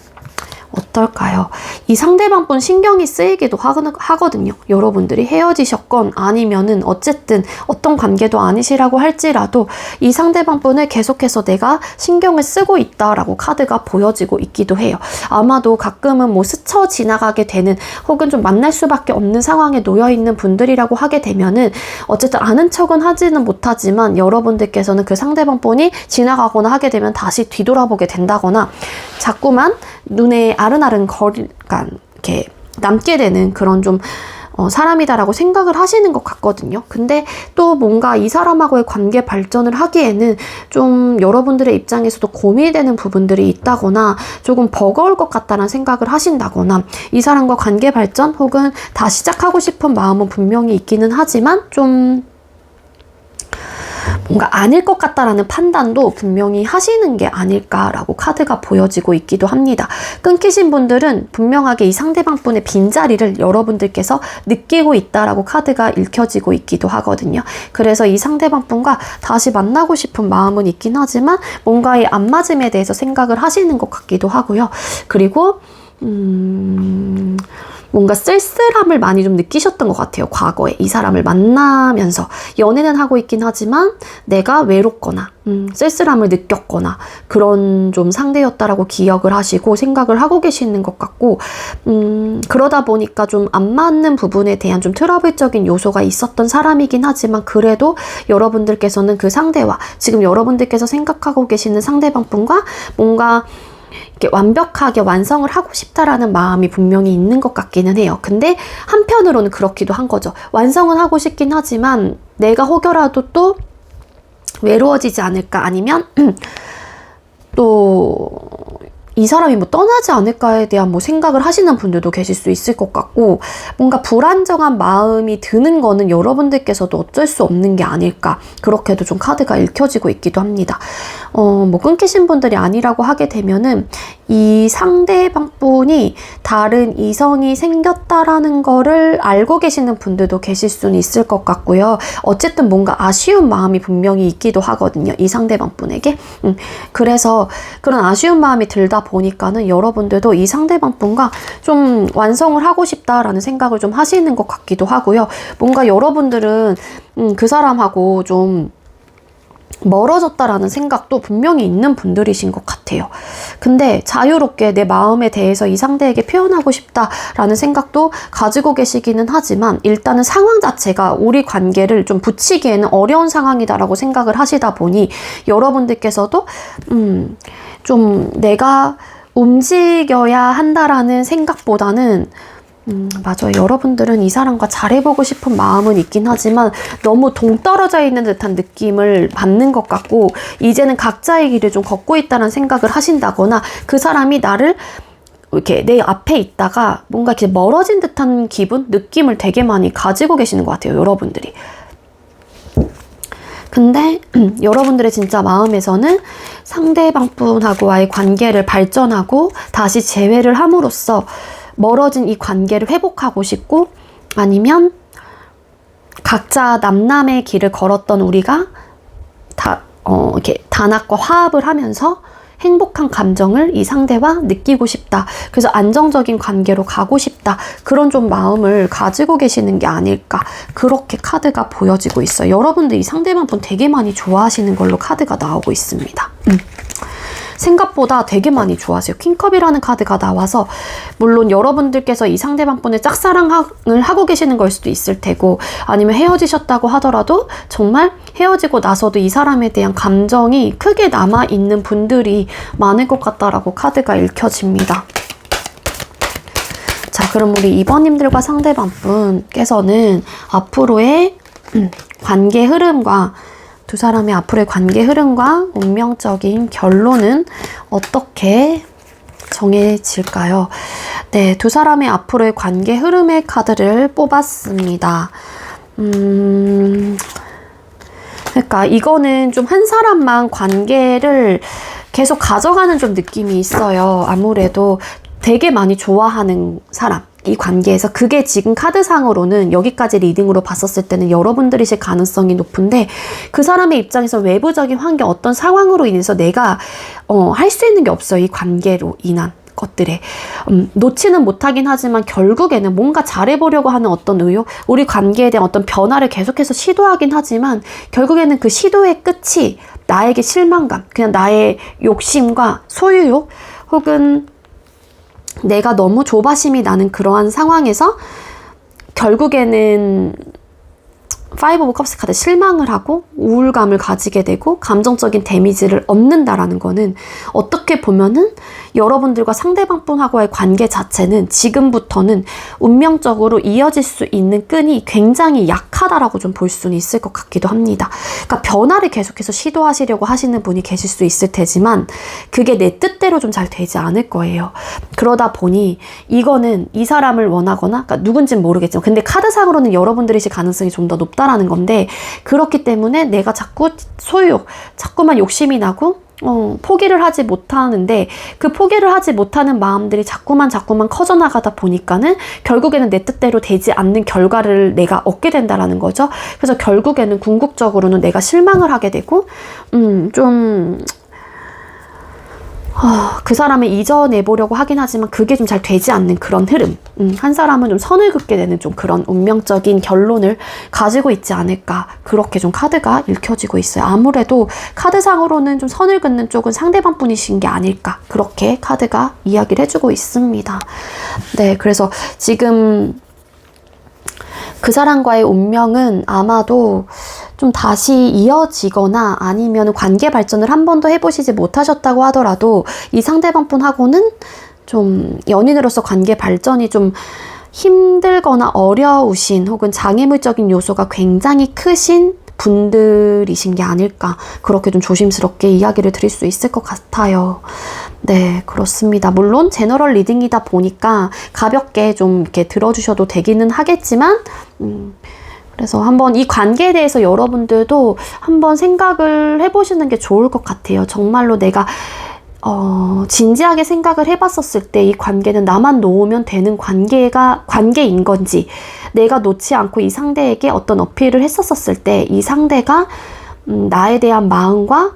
어떨까요? 이 상대방 분 신경이 쓰이기도 하거든요. 여러분들이 헤어지셨건 아니면은 어쨌든 어떤 관계도 아니시라고 할지라도 이 상대방 분을 계속해서 내가 신경을 쓰고 있다라고 카드가 보여지고 있기도 해요. 아마도 가끔은 스쳐 지나가게 되는 혹은 좀 만날 수밖에 없는 상황에 놓여 있는 분들이라고 하게 되면은 어쨌든 아는 척은 하지는 못하지만 여러분들께서는 그 상대방 분이 지나가거나 하게 되면 다시 뒤돌아보게 된다거나 자꾸만 눈에 아른아른 거리가 이렇게 남게 되는 그런 좀 사람이다라고 생각을 하시는 것 같거든요. 근데 또 뭔가 이 사람하고의 관계 발전을 하기에는 좀 여러분들의 입장에서도 고민되는 부분들이 있다거나 조금 버거울 것 같다는 생각을 하신다거나, 이 사람과 관계 발전 혹은 다시 시작하고 싶은 마음은 분명히 있기는 하지만 좀 뭔가 아닐 것 같다라는 판단도 분명히 하시는 게 아닐까라고 카드가 보여지고 있기도 합니다. 끊기신 분들은 분명하게 이 상대방 분의 빈자리를 여러분들께서 느끼고 있다라고 카드가 읽혀지고 있기도 하거든요. 그래서 이 상대방 분과 다시 만나고 싶은 마음은 있긴 하지만 뭔가의 안 맞음에 대해서 생각을 하시는 것 같기도 하고요. 그리고 뭔가 쓸쓸함을 많이 좀 느끼셨던 것 같아요. 과거에 이 사람을 만나면서 연애는 하고 있긴 하지만 내가 외롭거나 쓸쓸함을 느꼈거나 그런 좀 상대였다라고 기억을 하시고 생각을 하고 계시는 것 같고, 그러다 보니까 좀 안 맞는 부분에 대한 좀 트러블적인 요소가 있었던 사람이긴 하지만, 그래도 여러분들께서는 그 상대와 지금 여러분들께서 생각하고 계시는 상대방 분과 뭔가 이렇게 완벽하게 완성을 하고 싶다라는 마음이 분명히 있는 것 같기는 해요. 근데 한편으로는 그렇기도 한 거죠. 완성은 하고 싶긴 하지만 내가 혹여라도 또 외로워지지 않을까, 아니면 또 이 사람이 떠나지 않을까에 대한 생각을 하시는 분들도 계실 수 있을 것 같고, 뭔가 불안정한 마음이 드는 거는 여러분들께서도 어쩔 수 없는 게 아닐까, 그렇게도 좀 카드가 읽혀지고 있기도 합니다. 끊기신 분들이 아니라고 하게 되면은 이 상대방 분이 다른 이성이 생겼다라는 거를 알고 계시는 분들도 계실 수는 있을 것 같고요. 어쨌든 뭔가 아쉬운 마음이 분명히 있기도 하거든요. 이 상대방 분에게. 그래서 그런 아쉬운 마음이 들다 보니까는 여러분들도 이 상대방 분과 좀 완성을 하고 싶다라는 생각을 좀 하시는 것 같기도 하고요. 뭔가 여러분들은 그 사람하고 좀 멀어졌다라는 생각도 분명히 있는 분들이신 것 같아요. 근데 자유롭게 내 마음에 대해서 이 상대에게 표현하고 싶다라는 생각도 가지고 계시기는 하지만 일단은 상황 자체가 우리 관계를 좀 붙이기에는 어려운 상황이다라고 생각을 하시다 보니 여러분들께서도 좀 내가 움직여야 한다라는 생각보다는 맞아요. 여러분들은 이 사람과 잘해보고 싶은 마음은 있긴 하지만 너무 동떨어져 있는 듯한 느낌을 받는 것 같고 이제는 각자의 길을 좀 걷고 있다는 생각을 하신다거나 그 사람이 나를 이렇게 내 앞에 있다가 뭔가 이렇게 멀어진 듯한 기분, 느낌을 되게 많이 가지고 계시는 것 같아요. 여러분들이. 근데 여러분들의 진짜 마음에서는 상대방 분하고와의 관계를 발전하고 다시 재회를 함으로써 멀어진 이 관계를 회복하고 싶고 아니면 각자 남남의 길을 걸었던 우리가 이렇게 단합과 화합을 하면서 행복한 감정을 이 상대와 느끼고 싶다. 그래서 안정적인 관계로 가고 싶다. 그런 좀 마음을 가지고 계시는 게 아닐까. 그렇게 카드가 보여지고 있어요. 여러분들 이 상대방 분 되게 많이 좋아하시는 걸로 카드가 나오고 있습니다. 생각보다 되게 많이 좋아하세요. 퀸컵이라는 카드가 나와서 물론 여러분들께서 이 상대방 분의 짝사랑을 하고 계시는 걸 수도 있을 테고 아니면 헤어지셨다고 하더라도 정말 헤어지고 나서도 이 사람에 대한 감정이 크게 남아있는 분들이 많을 것 같다라고 카드가 읽혀집니다. 자, 그럼 우리 2번님들과 상대방 분께서는 앞으로의 관계 흐름과 두 사람의 앞으로의 관계 흐름과 운명적인 결론은 어떻게 정해질까요? 네, 두 사람의 앞으로의 관계 흐름의 카드를 뽑았습니다. 그러니까 이거는 좀 한 사람만 관계를 계속 가져가는 좀 느낌이 있어요. 아무래도 되게 많이 좋아하는 사람. 이 관계에서 그게 지금 카드상으로는 여기까지 리딩으로 봤었을 때는 여러분들이실 가능성이 높은데 그 사람의 입장에서 외부적인 환경 어떤 상황으로 인해서 내가 할 수 있는 게 없어요. 이 관계로 인한 것들에 놓지는 못하긴 하지만 결국에는 뭔가 잘해보려고 하는 어떤 의욕, 우리 관계에 대한 어떤 변화를 계속해서 시도하긴 하지만 결국에는 그 시도의 끝이 나에게 실망감, 그냥 나의 욕심과 소유욕 혹은 내가 너무 조바심이 나는 그러한 상황에서 결국에는 파이브 오브 컵스 카드 실망을 하고 우울감을 가지게 되고 감정적인 데미지를 얻는다라는 거는 어떻게 보면은 여러분들과 상대방 분하고의 관계 자체는 지금부터는 운명적으로 이어질 수 있는 끈이 굉장히 약하다라고 좀 볼 수는 있을 것 같기도 합니다. 그러니까 변화를 계속해서 시도하시려고 하시는 분이 계실 수 있을 테지만 그게 내 뜻대로 좀 잘 되지 않을 거예요. 그러다 보니 이거는 이 사람을 원하거나 그러니까 누군지는 모르겠지만 근데 카드상으로는 여러분들이실 가능성이 좀 더 높다라는 건데 그렇기 때문에 내가 자꾸 소유욕, 자꾸만 욕심이 나고 포기를 하지 못하는데 그 포기를 하지 못하는 마음들이 자꾸만 커져나가다 보니까는 결국에는 내 뜻대로 되지 않는 결과를 내가 얻게 된다라는 거죠. 그래서 결국에는 궁극적으로는 내가 실망을 하게 되고 그 사람을 잊어내보려고 하긴 하지만 그게 좀 잘 되지 않는 그런 흐름. 한 사람은 좀 선을 긋게 되는 좀 그런 운명적인 결론을 가지고 있지 않을까. 그렇게 좀 카드가 읽혀지고 있어요. 아무래도 카드상으로는 좀 선을 긋는 쪽은 상대방 분이신 게 아닐까. 그렇게 카드가 이야기를 해주고 있습니다. 네, 그래서 지금 그 사람과의 운명은 아마도 좀 다시 이어지거나 아니면 관계 발전을 한 번도 해보시지 못하셨다고 하더라도 이 상대방 분하고는 좀 연인으로서 관계 발전이 좀 힘들거나 어려우신 혹은 장애물적인 요소가 굉장히 크신 분들이신 게 아닐까 그렇게 좀 조심스럽게 이야기를 드릴 수 있을 것 같아요. 네, 그렇습니다. 물론 제너럴 리딩이다 보니까 가볍게 좀 이렇게 들어주셔도 되기는 하겠지만 그래서 한번 이 관계에 대해서 여러분들도 한번 생각을 해보시는 게 좋을 것 같아요. 정말로 내가 진지하게 생각을 해봤었을 때 이 관계는 나만 놓으면 되는 관계인 건지, 내가 놓지 않고 이 상대에게 어떤 어필을 했었을 때 이 상대가 나에 대한 마음과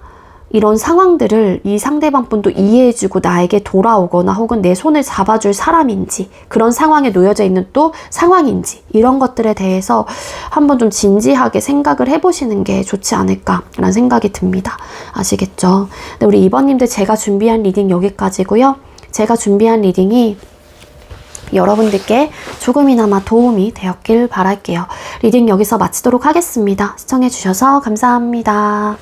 이런 상황들을 이 상대방 분도 이해해주고 나에게 돌아오거나 혹은 내 손을 잡아줄 사람인지, 그런 상황에 놓여져 있는 또 상황인지, 이런 것들에 대해서 한번 좀 진지하게 생각을 해보시는 게 좋지 않을까라는 생각이 듭니다. 아시겠죠? 네, 우리 2번님들 제가 준비한 리딩 여기까지고요. 제가 준비한 리딩이 여러분들께 조금이나마 도움이 되었길 바랄게요. 리딩 여기서 마치도록 하겠습니다. 시청해주셔서 감사합니다.